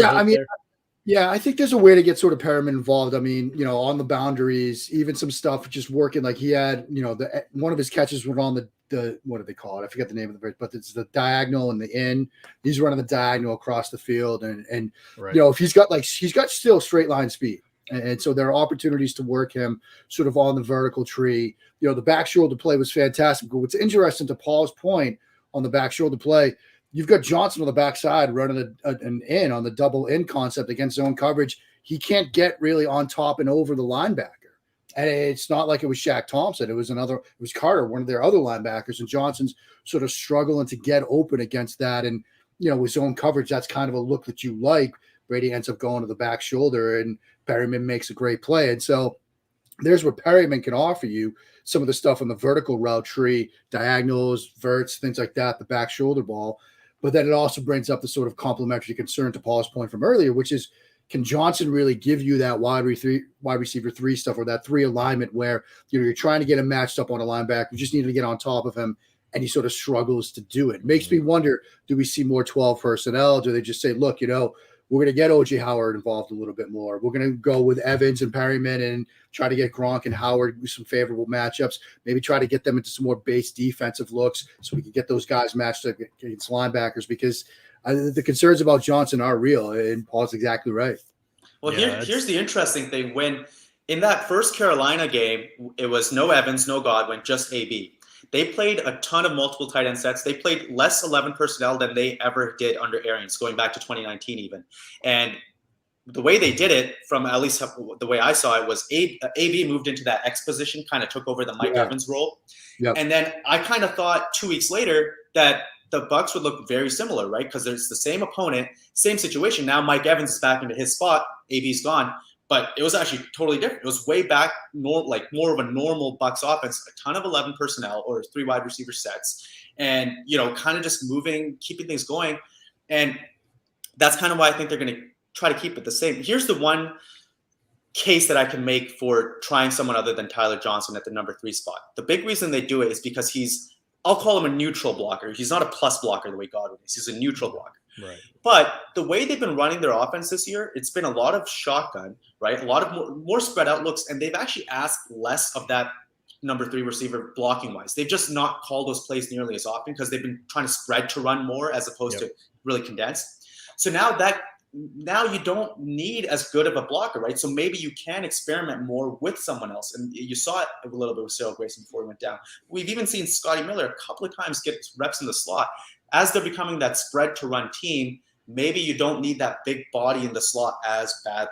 Yeah, I think there's a way to get sort of Perriman involved. On the boundaries, even some stuff just working. He had, one of his catches were on the what do they call it? I forget the name of the, but it's the diagonal and the in. He's running the diagonal across the field, and right. If he's got still straight line speed, and so there are opportunities to work him sort of on the vertical tree. The back shoulder play was fantastic. But what's interesting, to Paul's point on the back shoulder play, you've got Johnson on the backside running an in on the double in concept against zone coverage. He can't get really on top and over the linebacker. And it's not like it was Shaq Thompson. It was Carter, one of their other linebackers. And Johnson's sort of struggling to get open against that. And, with zone coverage, that's kind of a look that you like. Brady ends up going to the back shoulder, and Perriman makes a great play. And so there's where Perriman can offer you some of the stuff on the vertical route tree, diagonals, verts, things like that, the back shoulder ball. But then it also brings up the sort of complementary concern to Paul's point from earlier, which is, can Johnson really give you that wide receiver 3 stuff, or that 3 alignment where you're trying to get him matched up on a linebacker, you just need to get on top of him, and he sort of struggles to do it. Makes me wonder, do we see more 12 personnel? Do they just say, look, we're going to get OJ Howard involved a little bit more. We're going to go with Evans and Perryman and try to get Gronk and Howard with some favorable matchups. Maybe try to get them into some more base defensive looks so we can get those guys matched up against linebackers, because the concerns about Johnson are real, and Paul's exactly right. Well, here's the interesting thing. When in that first Carolina game, it was no Evans, no Godwin, just AB. They played a ton of multiple tight end sets. They played less 11 personnel than they ever did under Arians, going back to 2019 even. And the way they did it, from at least the way I saw it, was AB moved into that X position, kind of took over the Mike Evans role. Yep. And then I kind of thought 2 weeks later that the Bucs would look very similar, right? Because there's the same opponent, same situation. Now Mike Evans is back into his spot. AB's gone. But it was actually totally different. It was way back, more of a normal Bucs offense, a ton of 11 personnel or 3 wide receiver sets, and kind of just moving, keeping things going. And that's kind of why I think they're going to try to keep it the same. Here's the one case that I can make for trying someone other than Tyler Johnson at the number 3 spot. The big reason they do it is because I'll call him a neutral blocker. He's not a plus blocker the way Godwin is. He's a neutral blocker. Right. But the way they've been running their offense this year, it's been a lot of shotgun, right? A lot of more spread out looks, and they've actually asked less of that number 3 receiver blocking wise. They've just not called those plays nearly as often because they've been trying to spread to run more as opposed to really condensed. So now you don't need as good of a blocker, right? So maybe you can experiment more with someone else. And you saw it a little bit with Cyril Grayson before he went down. We've even seen Scotty Miller a couple of times get reps in the slot. As they're becoming that spread to run team, maybe you don't need that big body in the slot as badly.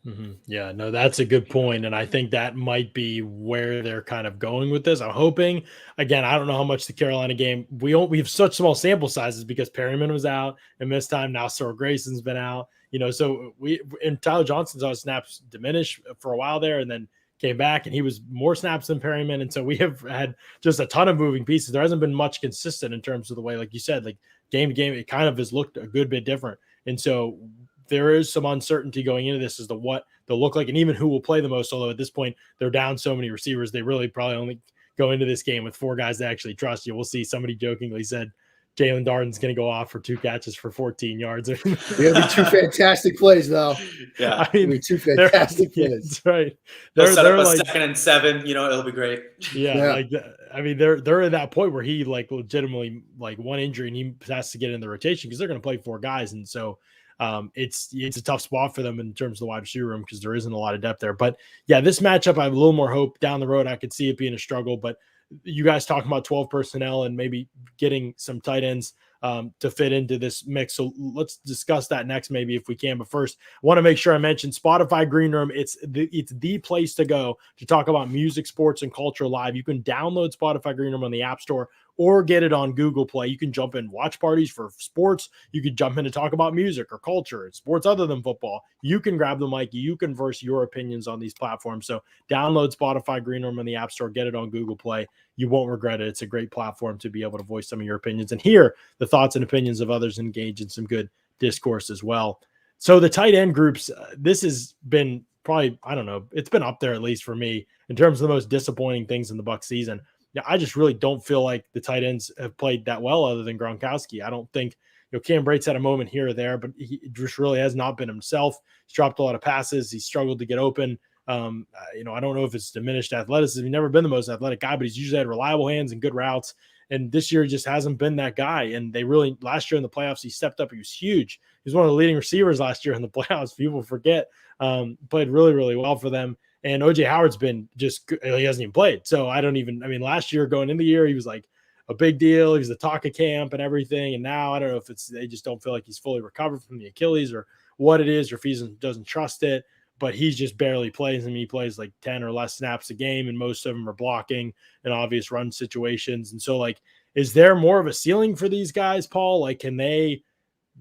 Mm-hmm. Yeah, no, that's a good point. And I think that might be where they're kind of going with this. I'm hoping, again, I don't know how much the Carolina game, we have such small sample sizes because Perryman was out and missed time. Now Cyril Grayson's been out, so and Tyler Johnson saw snaps diminish for a while there and then came back, and he was more snaps than Perryman. And so we have had just a ton of moving pieces. There hasn't been much consistent in terms of the way, like you said, like game to game, it kind of has looked a good bit different. And so there is some uncertainty going into this as to what they'll look like and even who will play the most. Although at this point, they're down so many receivers, they really probably only go into this game with 4 guys that actually trust you. We'll see. Somebody jokingly said Jalen Darden's going to go off for 2 catches for 14 yards. It'll be 2 fantastic plays, though. Yeah, I mean, 2 fantastic plays. That's right. They'll set up a like, 2nd and 7. It'll be great. Yeah, like I mean, they're at that point where he like legitimately like one injury and he has to get in the rotation because they're going to play 4 guys, and so it's a tough spot for them in terms of the wide receiver room because there isn't a lot of depth there. But yeah, this matchup, I have a little more hope down the road. I could see it being a struggle, but you guys talking about 12 personnel and maybe getting some tight ends to fit into this mix. So let's discuss that next, maybe if we can. But first, I want to make sure I mention Spotify Greenroom. It's the place to go to talk about music, sports, and culture live. You can download Spotify Greenroom on the App Store or get it on Google Play. You can jump in watch parties for sports. You can jump in to talk about music or culture and sports other than football. You can grab the mic. You can verse your opinions on these platforms. So download Spotify Greenroom on the App Store. Get it on Google Play. You won't regret it. It's a great platform to be able to voice some of your opinions and hear the thoughts and opinions of others, engage in some good discourse as well. So the tight end groups, this has been probably, I don't know, it's been up there at least for me in terms of the most disappointing things in the Bucs season. Yeah, I just really don't feel like the tight ends have played that well other than Gronkowski. I don't think, Cam Brate's had a moment here or there, but he just really has not been himself. He's dropped a lot of passes. He's struggled to get open. I don't know if it's diminished athleticism. He's never been the most athletic guy, but he's usually had reliable hands and good routes. And this year just hasn't been that guy. And they really, last year in the playoffs, he stepped up. He was huge. He was one of the leading receivers last year in the playoffs. People forget. Played really, really well for them. And OJ Howard's been just, he hasn't even played. So last year going into the year, he was like a big deal. He was the talk of camp and everything. And now I don't know if they just don't feel like he's fully recovered from the Achilles or what it is, or if he doesn't trust it, but he just barely plays. He plays like 10 or less snaps a game, and most of them are blocking in obvious run situations. And so is there more of a ceiling for these guys, Paul? Like, can they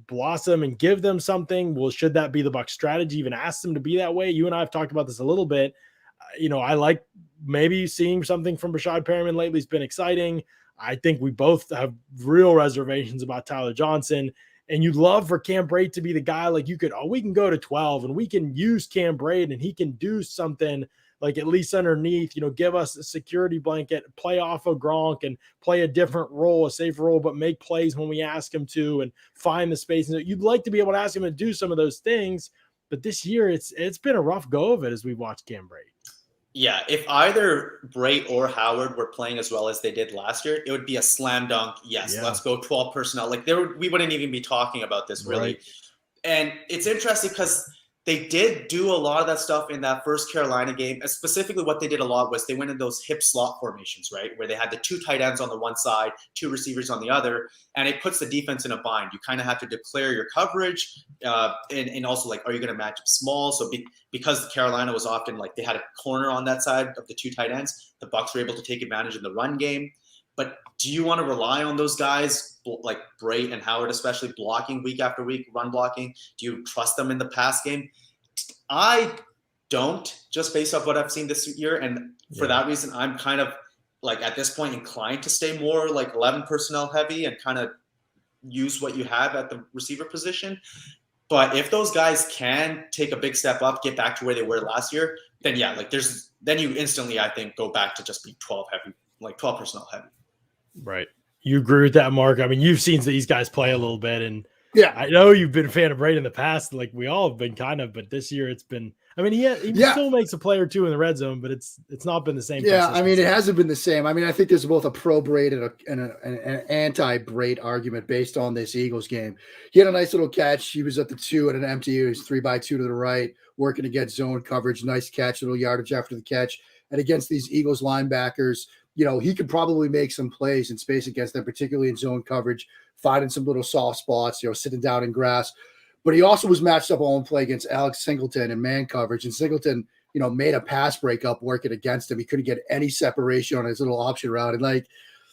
blossom and give them something? Well, should that be the Bucs strategy? Even ask them to be that way? You and I have talked about this a little bit. I like maybe seeing something from Brashad Perriman lately. It's been exciting. I think we both have real reservations about Tyler Johnson, and you'd love for Cam Brate to be the guy. Like we can go to 12 and we can use Cam Brate and he can do something like at least underneath, give us a security blanket, play off of Gronk and play a different role, a safe role, but make plays when we ask him to and find the space. And you'd like to be able to ask him to do some of those things, but this year it's been a rough go of it as we watched Cam Brady. Yeah, if either Bray or Howard were playing as well as they did last year, it would be a slam dunk. Yes, let's go 12 personnel. Like we wouldn't even be talking about this really. Right. And it's interesting because they did do a lot of that stuff in that first Carolina game. And specifically what they did a lot was they went in those hip slot formations, right? Where they had the 2 tight ends on the one side, 2 receivers on the other, and it puts the defense in a bind. You kind of have to declare your coverage and also like, are you going to match up small? So because Carolina was often like they had a corner on that side of the 2 tight ends, the Bucs were able to take advantage in the run game. But do you want to rely on those guys like Bray and Howard, especially blocking week after week, run blocking? Do you trust them in the pass game? I don't, just based off what I've seen this year. And for that reason, I'm kind of like at this point inclined to stay more like 11 personnel heavy and kind of use what you have at the receiver position. But if those guys can take a big step up, get back to where they were last year, then then you instantly, I think, go back to just be 12 heavy, like 12 personnel heavy. Right. You agree with that, Mark? I mean, you've seen these guys play a little bit, and I know you've been a fan of Brady in the past. Like we all have been kind of, but this year it's been. I mean, he still makes a play or two in the red zone, but it's not been the same. Yeah, I mean, it hasn't been the same. I mean, I think there's both a pro Braid and an anti Braid argument based on this Eagles game. He had a nice little catch. He was at the 2 at an empty. He was 3x2 to the right, working against zone coverage. Nice catch, little yardage after the catch. And against these Eagles linebackers, he could probably make some plays in space against them, particularly in zone coverage, finding some little soft spots, sitting down in grass. But he also was matched up on one play against Alex Singleton in man coverage. And Singleton, made a pass breakup working against him. He couldn't get any separation on his little option route. And like,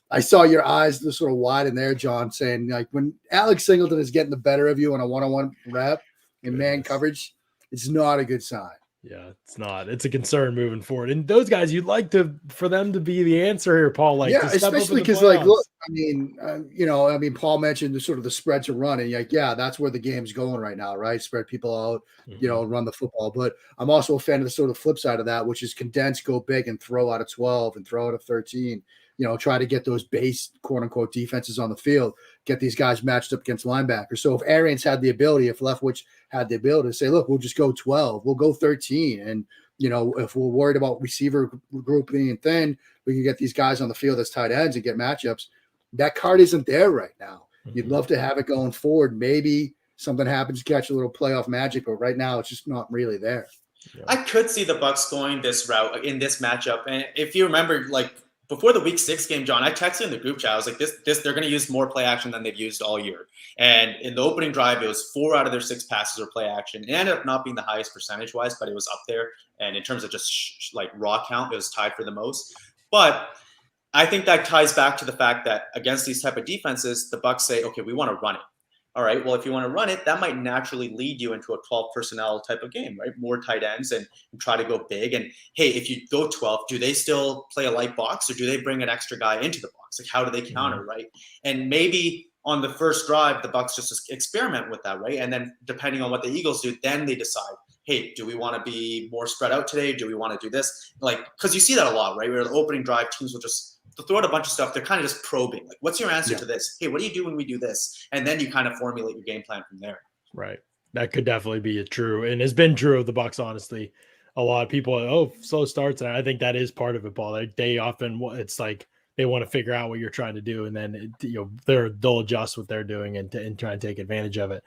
I saw your eyes just sort of widen there, John, saying like when Alex Singleton is getting the better of you on a one-on-one rep in man coverage, it's not a good sign. Yeah, it's not. It's a concern moving forward. And those guys, you'd like for them to be the answer here, Paul. Like, especially because, like, look, I mean, Paul mentioned the sort of the spread to run, and like, that's where the game's going right now, right? Spread people out, run the football. But I'm also a fan of the sort of flip side of that, which is condense, go big, and throw out of 12 and throw out of 13. Try to get those base, quote unquote, defenses on the field, get these guys matched up against linebackers. So if Arians had the ability, if Leftwich had the ability to say, look, we'll just go 12, we'll go 13. And, if we're worried about receiver group being thin, we can get these guys on the field as tight ends and get matchups. That card isn't there right now. You'd love to have it going forward. Maybe something happens, catch a little playoff magic, but right now it's just not really there. Yeah. I could see the Bucs going this route in this matchup. And if you remember, like, before the week 6 game, John, I texted in the group chat. I was like, this, they're going to use more play action than they've used all year. And in the opening drive, it was 4 out of their 6 passes were play action. It ended up not being the highest percentage wise, but it was up there. And in terms of just like raw count, it was tied for the most. But I think that ties back to the fact that against these type of defenses, the Bucs say, okay, we want to run it. All right, well, if you want to run it, that might naturally lead you into a 12 personnel type of game, right? More tight ends and try to go big. And hey, if you go 12, do they still play a light box or do they bring an extra guy into the box? Like, how do they counter, right? And maybe on the first drive, the Bucs just experiment with that, right? And then depending on what the Eagles do, then they decide, hey, do we want to be more spread out today? Do we want to do this? Like, because you see that a lot, right? Where the opening drive teams will just throw out a bunch of stuff. They're kind of just probing. Like, what's your answer to this? Hey, what do you do when we do this? And then you kind of formulate your game plan from there. Right. That could definitely be true. And has been true of the Bucs, honestly. A lot of people, slow starts. And I think that is part of it, Paul. They often, it's like they want to figure out what you're trying to do. And then, they'll adjust what they're doing and try and take advantage of it.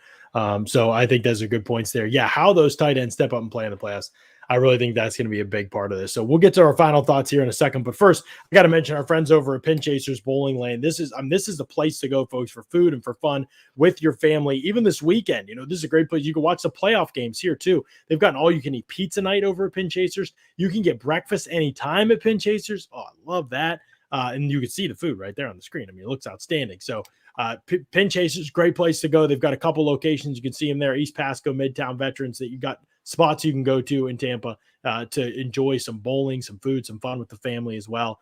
So I think those are good points there. Yeah. How those tight ends step up and play in the playoffs. I really think that's going to be a big part of this. So we'll get to our final thoughts here in a second. But first, I got to mention our friends over at Pin Chasers Bowling Lane. This is the place to go, folks, for food and for fun with your family. Even this weekend, this is a great place. You can watch the playoff games here too. They've got an all-you-can-eat pizza night over at Pin Chasers. You can get breakfast anytime at Pin Chasers. Oh, I love that. And you can see the food right there on the screen. I mean, it looks outstanding. So Pin Chasers, great place to go. They've got a couple locations. You can see them there, East Pasco, Midtown Veterans, that you got spots you can go to in Tampa to enjoy some bowling, some food, some fun with the family as well.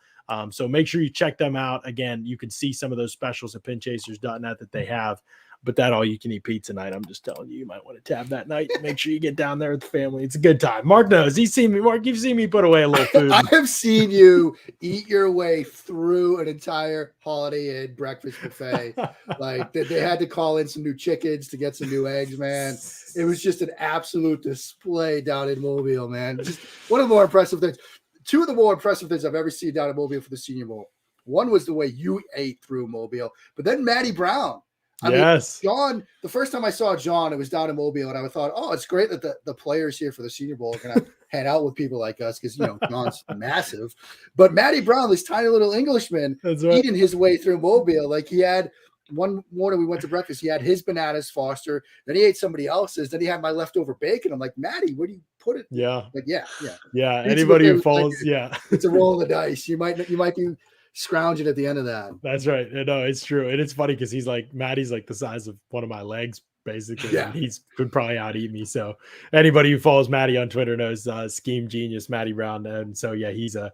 So make sure you check them out. Again, you can see some of those specials at pinchasers.net that they have. But that all-you-can-eat pizza night, I'm just telling you, you might want to tab that night. Make sure you get down there with the family. It's a good time. Mark knows. He's seen me. Mark, you've seen me put away a little food. I have seen you eat your way through an entire Holiday Inn breakfast buffet. Like they had to call in some new chickens to get some new eggs, man. It was just an absolute display down in Mobile, man. Just one of the more impressive things. Two of the more impressive things I've ever seen down in Mobile for the Senior Bowl. One was the way you ate through Mobile, but then Matty Brown. I mean, Jon, the first time I saw Jon, it was down in Mobile, and I thought, oh, it's great that the players here for the Senior Bowl are going to hang out with people like us because, Jon's massive. But Matty Brown, this tiny little Englishman, eating his way through Mobile. Like he had one morning we went to breakfast, he had his bananas Foster, then he ate somebody else's, then he had my leftover bacon. I'm like, Matty, where do you put it? Yeah. Like, yeah. Anybody who follows, it's a roll of the dice. You might be scrounging at the end of that. That's right. No, it's true. And it's funny because Maddie's like the size of one of my legs, basically. Yeah. And he's could probably out eat me. So anybody who follows Maddie on Twitter knows scheme genius Matty Brown. And so he's a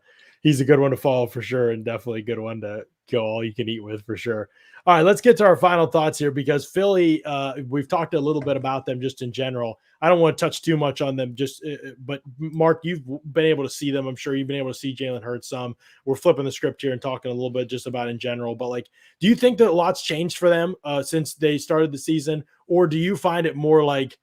good one to follow for sure, and definitely a good one to go all you can eat with for sure. All right, let's get to our final thoughts here because Philly, we've talked a little bit about them just in general. I don't want to touch too much on them, but Mark, you've been able to see them. I'm sure you've been able to see Jalen Hurts some. We're flipping the script here and talking a little bit just about in general. But do you think that a lot's changed for them since they started the season, or do you find it more like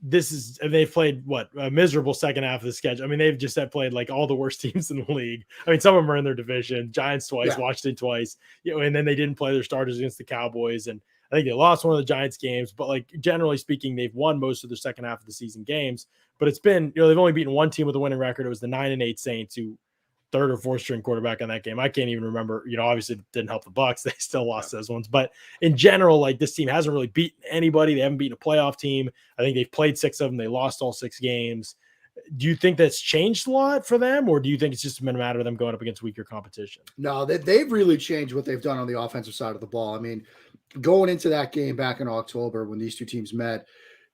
they've played a miserable second half of the schedule? I mean, they've just played like all the worst teams in the league. I mean, some of them are in their division, Giants twice, Washington twice, and then they didn't play their starters against the Cowboys. And I think they lost one of the Giants games, but generally speaking, they've won most of their second half of the season games, but it's been, they've only beaten one team with a winning record. It was the 9-8 Saints, who third or fourth string quarterback on that game. I can't even remember, obviously it didn't help the Bucs. They still lost those ones, but in general, this team hasn't really beaten anybody. They haven't beaten a playoff team. I think they've played 6 of them. They lost all 6 games. Do you think that's changed a lot for them, or do you think it's just been a matter of them going up against weaker competition? No, they've really changed what they've done on the offensive side of the ball. I mean, going into that game back in October when these two teams met,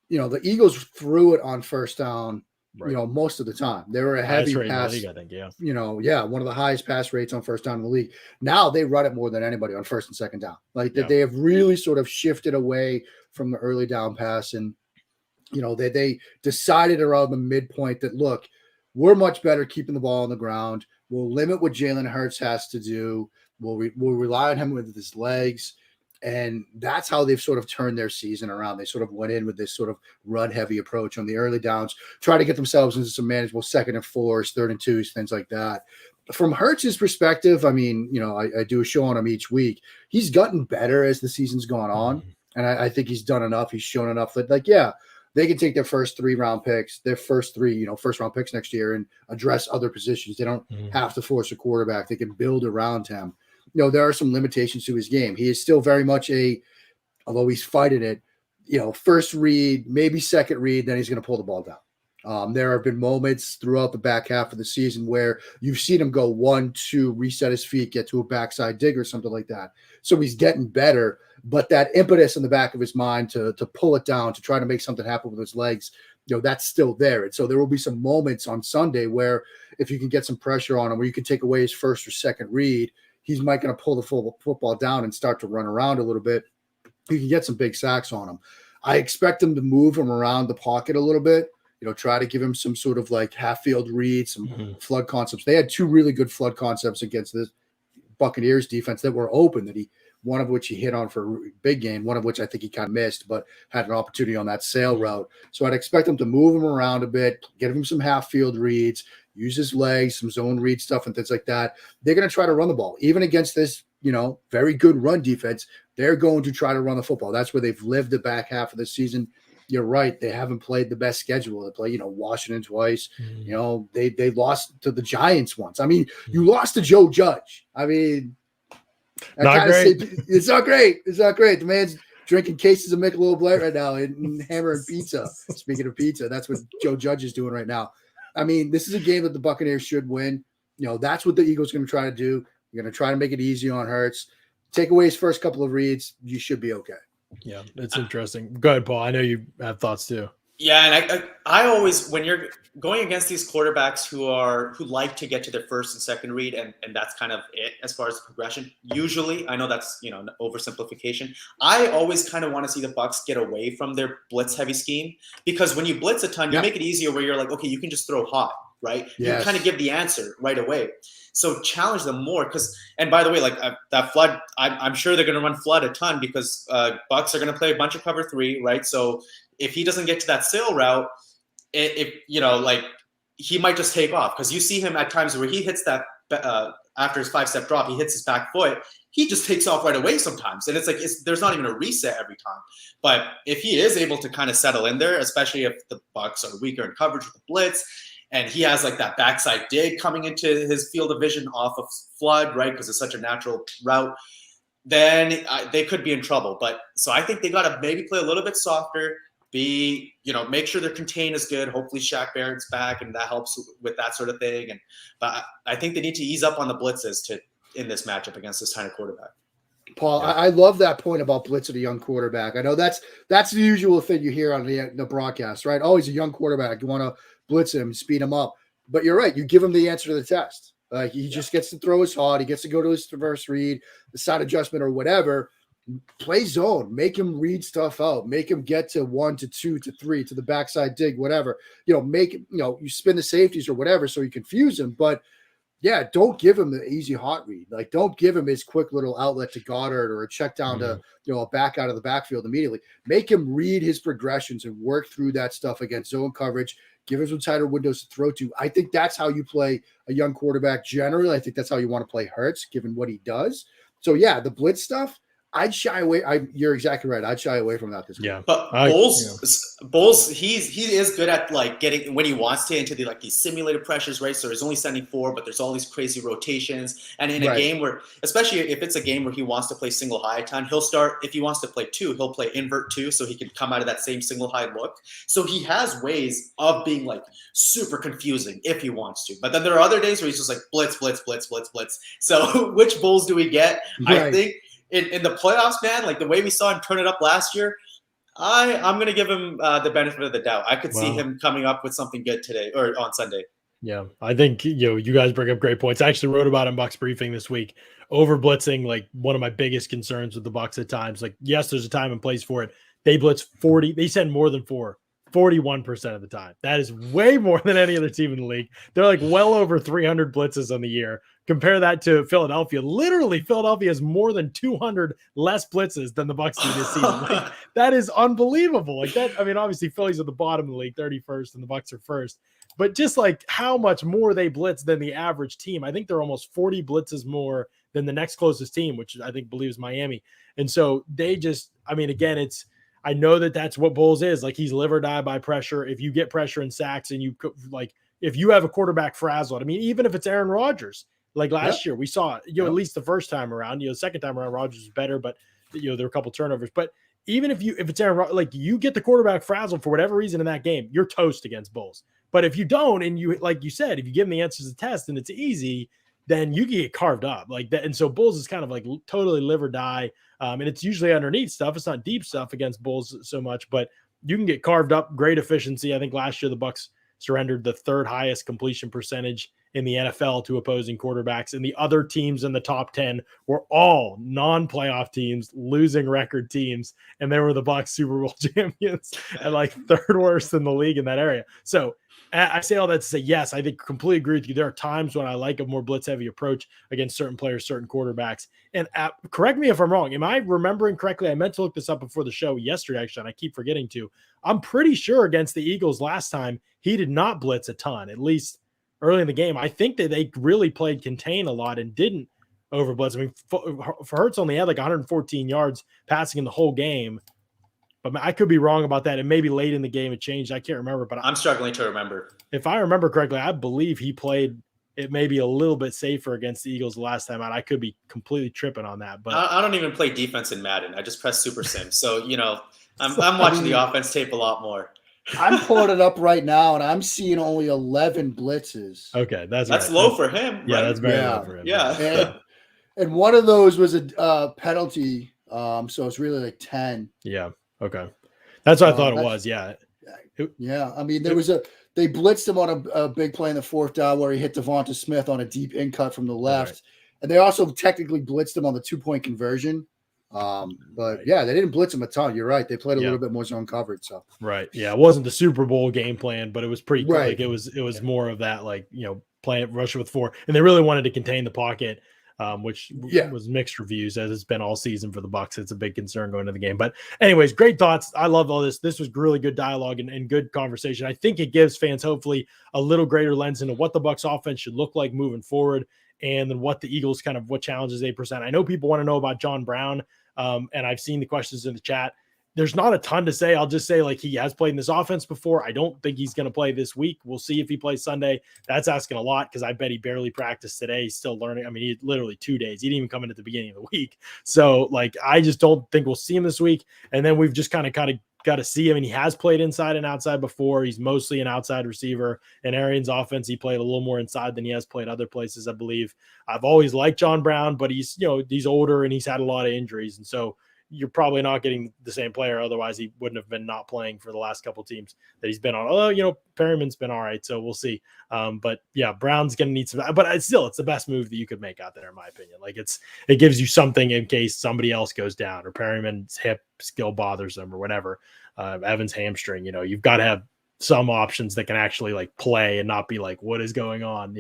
the Eagles threw it on first down, most of the time. They were a heavy pass. League, I think, one of the highest pass rates on first down in the league. Now they run it more than anybody on first and second down. They have really sort of shifted away from the early down pass, and they decided around the midpoint that, look, we're much better keeping the ball on the ground. We'll limit what Jalen Hurts has to do. We'll rely on him with his legs. And that's how they've sort of turned their season around. They sort of went in with this sort of run-heavy approach on the early downs, try to get themselves into some manageable 2nd and 4s, 3rd and 2s, things like that. From Hurts' perspective, I mean, I do a show on him each week. He's gotten better as the season's gone on, and I think he's done enough. He's shown enough that, they can take their first 3-round picks, their first 3, first-round picks next year and address other positions. They don't have to force a quarterback. They can build around him. There are some limitations to his game. He is still very much although he's fighting it, first read, maybe second read, then he's going to pull the ball down. There have been moments throughout the back half of the season where you've seen him go 1-2, reset his feet, get to a backside dig or something like that. So he's getting better, but that impetus in the back of his mind to pull it down, to try to make something happen with his legs, that's still there. And so there will be some moments on Sunday where if you can get some pressure on him, where you can take away his first or second read, he's might going to pull the football down and start to run around a little bit. You can get some big sacks on him. I expect him to move him around the pocket a little bit, try to give him some sort of half-field read, some flood concepts. They had 2 really good flood concepts against the Buccaneers defense that were open, one of which he hit on for a big game, one of which I think he kind of missed, but had an opportunity on that sail route. So I'd expect him to move him around a bit, give him some half-field reads, use his legs, some zone read stuff and things like that. They're going to try to run the ball. Even against this, very good run defense, they're going to try to run the football. That's where they've lived the back half of the season. You're right. They haven't played the best schedule. They play, Washington twice. They lost to the Giants once. I mean, you lost to Joe Judge. I mean, not great. It's not great. It's not great. The man's drinking cases of Michelob Light right now and hammering pizza. Speaking of pizza, that's what Joe Judge is doing right now. I mean, this is a game that the Buccaneers should win. That's what the Eagles are going to try to do. You're going to try to make it easy on Hurts. Take away his first couple of reads. You should be okay. Yeah, it's interesting. Go ahead, Paul. I know you have thoughts too. Yeah, and I always, when you're going against these quarterbacks who like to get to their first and second read, and that's kind of it as far as the progression. Usually, I know that's an oversimplification. I always kind of want to see the Bucs get away from their blitz heavy scheme, because when you blitz a ton, you make it easier where you're like, okay, you can just throw hot, right? You kind of give the answer right away. So challenge them more, and by the way, like that flood, I'm sure they're going to run flood a ton, because Bucs are going to play a bunch of cover 3, right? So if he doesn't get to that sail route, he might just take off, because you see him at times where he hits that after his 5-step drop, he hits his back foot, he just takes off right away sometimes, and it's like there's not even a reset every time. But if he is able to kind of settle in there, especially if the Bucs are weaker in coverage with the blitz, and he has like that backside dig coming into his field of vision off of flood, right, because it's such a natural route, then they could be in trouble. But so I think they got to maybe play a little bit softer. Make sure their contain is good. Hopefully Shaq Barrett's back, and that helps with that sort of thing. But I think they need to ease up on the blitzes in this matchup against this kind of quarterback. Paul, yeah. I love that point about blitzing a young quarterback. I know that's the usual thing you hear on the broadcast, right? Always a young quarterback. You want to blitz him, speed him up. But you're right. You give him the answer to the test. Like he just gets to throw his hard. He gets to go to his reverse read, the side adjustment or whatever. Play zone, make him read stuff out, make him get to 1 to 2 to 3 to the backside dig, whatever. You spin the safeties or whatever so you confuse him. But yeah, don't give him the easy hot read. Like, don't give him his quick little outlet to Goddard or a check down to a back out of the backfield immediately. Make him read his progressions and work through that stuff against zone coverage. Give him some tighter windows to throw to. I think that's how you play a young quarterback generally. I think that's how you want to play Hurts, given what he does. So yeah, the blitz stuff, I'd shy away. You're exactly right. I'd shy away from that this week. Yeah, but Bowles, he is good at like getting when he wants to into these simulated pressures, right? So he's only sending 4, but there's all these crazy rotations. And in a game where, especially if it's a game where he wants to play single high a ton, he'll start. If he wants to play 2, he'll play invert 2, so he can come out of that same single high look. So he has ways of being like super confusing if he wants to. But then there are other days where he's just like blitz, blitz, blitz, blitz, blitz. So which Bowles do we get? Right. I think. In the playoffs, man, like the way we saw him turn it up last year, I'm going to give him the benefit of the doubt. I could see him coming up with something good today or on Sunday. Yeah, I think you guys bring up great points. I actually wrote about it in Bucs briefing this week. Over blitzing, like one of my biggest concerns with the Bucs at times. Like, yes, there's a time and place for it. They blitz 40. They send more than 4. 41% of the time. That is way more than any other team in the league. They're like well over 300 blitzes on the year. Compare that to Philadelphia. Literally, Philadelphia has more than 200 less blitzes than the Bucs do this season. Like, that is unbelievable. Like that. I mean, obviously, Philly's at the bottom of the league, 31st, and the Bucs are first. But just like how much more they blitz than the average team. I think they're almost 40 blitzes more than the next closest team, which I think believes Miami. And so they just, I mean, again, I know that's what Bowles is. Like, he's live or die by pressure. If you get pressure and sacks and if you have a quarterback frazzled, I mean, even if it's Aaron Rodgers, like last year, we saw, at least the first time around, the second time around, Rodgers was better, but there were a couple turnovers. But even if it's Aaron Rodgers, like you get the quarterback frazzled for whatever reason in that game, you're toast against Bowles. But if you don't, and you, like you said, if you give him the answers to the test and it's easy, then you can get carved up like that. And so Bowles is kind of like totally live or die. And it's usually underneath stuff. It's not deep stuff against Bulls so much, but you can get carved up. Great efficiency. I think last year the Bucs surrendered the 3rd highest completion percentage in the NFL to opposing quarterbacks. And the other teams in the top 10 were all non-playoff teams, losing record teams. And they were the Bucs Super Bowl champions and like 3rd worst in the league in that area. So I say all that to say, yes, I think completely agree with you. There are times when I like a more blitz heavy approach against certain players, certain quarterbacks. And correct me if I'm wrong. Am I remembering correctly? I meant to look this up before the show yesterday, actually, and I keep forgetting to. I'm pretty sure against the Eagles last time, he did not blitz a ton, at least early in the game. I think that they really played contain a lot and didn't over blitz. I mean, for Hurts only had like 114 yards passing in the whole game. But I could be wrong about that. And maybe late in the game it changed. I can't remember. But I'm struggling to remember. If I remember correctly, I believe he played it maybe a little bit safer against the Eagles the last time out. I could be completely tripping on that. But I don't even play defense in Madden. I just press Super Sim. So, I'm watching the offense tape a lot more. I'm pulling it up right now, and I'm seeing only 11 blitzes. Okay, that's right. Low for him. Yeah, right? That's very low for him. Yeah. And one of those was a penalty. So it's really like 10. Yeah. Okay. That's what I thought it was. Yeah. Yeah, I mean, they blitzed him on a big play in the fourth down where he hit Devonta Smith on a deep in cut from the left, right. and they also technically blitzed him on the 2-point conversion. But Right. yeah, they didn't blitz him a ton. You're right; they played a Yeah. little bit more zone coverage. So Right. Yeah. It wasn't the Super Bowl game plan, but it was pretty Right. like it was more of that, like, playing rush with 4. And they really wanted to contain the pocket, which Yeah. was mixed reviews as it's been all season for the Bucs. It's a big concern going into the game. But anyways, great thoughts. I love all this. This was really good dialogue and good conversation. I think it gives fans hopefully a little greater lens into what the Bucs offense should look like moving forward, and then what the Eagles what challenges they present. I know people want to know about John Brown. And I've seen the questions in the chat. There's not a ton to say. I'll just say, like, he has played in this offense before. I don't think he's going to play this week. We'll see if he plays Sunday. That's asking a lot because I bet he barely practiced today. He's still learning. I mean, he literally 2 days. He didn't even come in at the beginning of the week. So, like, I just don't think we'll see him this week. And then we've just kind of got to see him. And he has played inside and outside before. He's mostly an outside receiver. In Arians' offense, he played a little more inside than he has played other places, I believe. I've always liked John Brown, but he's older and he's had a lot of injuries. And so you're probably not getting the same player. Otherwise, he wouldn't have been not playing for the last couple of teams that he's been on. Although, Perryman's been all right, so we'll see. But yeah, Brown's going to need some, but it's the best move that you could make out there, in my opinion. Like, it gives you something in case somebody else goes down or Perryman's hip still bothers them or whatever. Evans hamstring, you've got to have some options that can actually like play and not be like, what is going on?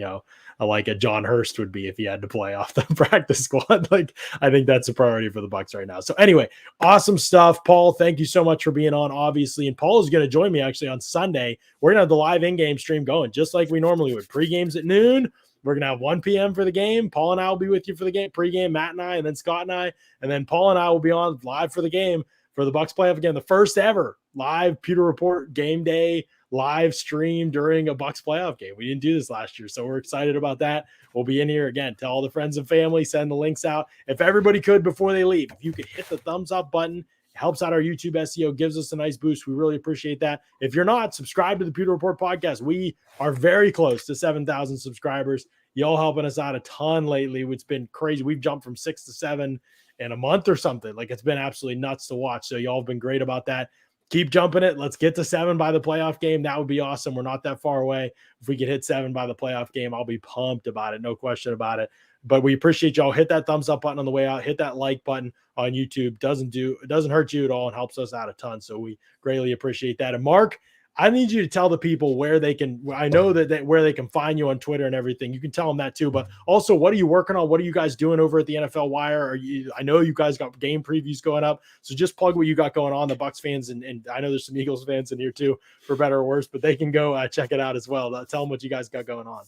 Like a John Hurst would be if he had to play off the practice squad. Like, I think that's a priority for the Bucs right now. So anyway, awesome stuff. Paul, thank you so much for being on, obviously. And Paul is going to join me actually on Sunday. We're going to have the live in-game stream going just like we normally would. Pre-games at noon. We're going to have 1 p.m. for the game. Paul and I will be with you for the game, pre-game, Matt and I, and then Scott and I. And then Paul and I will be on live for the game for the Bucs playoff game, the first ever live Pewter Report game day live stream during a Bucs playoff game. We didn't do this last year, so we're excited about that. We'll be in here again. Tell all the friends and family, send the links out. If everybody could before they leave, if you could hit the thumbs up button, it helps out our YouTube SEO, gives us a nice boost. We really appreciate that. If you're not, subscribe to the Pewter Report podcast. We are very close to 7,000 subscribers. Y'all helping us out a ton lately. It's been crazy. We've jumped from 6 to 7 in a month or something. Like, it's been absolutely nuts to watch. So y'all have been great about that. Keep jumping it. Let's get to 7 by the playoff game. That would be awesome. We're not that far away. If we could hit 7 by the playoff game, I'll be pumped about it. No question about it. But we appreciate y'all. Hit that thumbs up button on the way out. Hit that like button on YouTube. It doesn't hurt you at all and helps us out a ton. So we greatly appreciate that. And Mark, I need you to tell the people where they can, I know that where they can find you on Twitter and everything. You can tell them that too, but also, what are you working on? What are you guys doing over at the NFL Wire? I know you guys got game previews going up, so just plug what you got going on. The Bucs fans, and I know there's some Eagles fans in here too, for better or worse, but they can go check it out as well. Tell them what you guys got going on.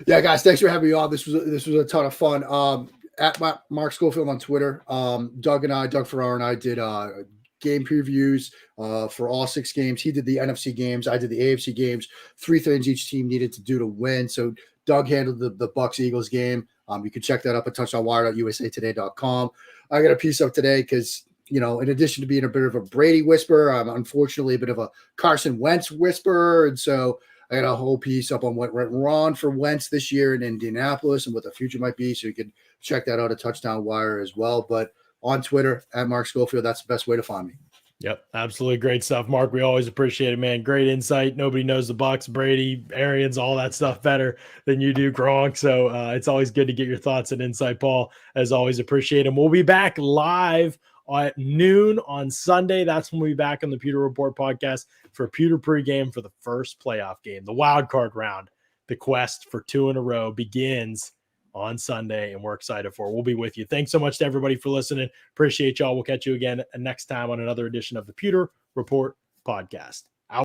Yeah, guys, thanks for having me on. This was a ton of fun. At Mark Schofield on Twitter, Doug Ferrara and I did game previews for all 6 games. He did the NFC games. I did the AFC games. 3 things each team needed to do to win. So Doug handled the Bucs Eagles game. You can check that up at touchdownwire.usatoday.com. I got a piece up today because, in addition to being a bit of a Brady whisperer, I'm unfortunately a bit of a Carson Wentz whisperer. And so I got a whole piece up on what went wrong for Wentz this year in Indianapolis and what the future might be. So you can check that out at Touchdown Wire as well. But on Twitter at Mark Schofield, that's the best way to find me. Yep, absolutely great stuff, Mark. We always appreciate it, man. Great insight. Nobody knows the Bucs, Brady, Arians, all that stuff better than you do, Gronk. So it's always good to get your thoughts and insight, Paul. As always, appreciate them. We'll be back live at noon on Sunday. That's when we'll be back on the Pewter Report podcast for Pewter pregame for the first playoff game, the wild card round. The quest for 2 in a row begins on Sunday, and we're excited for it. We'll be with you. Thanks so much to everybody for listening. Appreciate y'all. We'll catch you again next time on another edition of the Pewter Report podcast.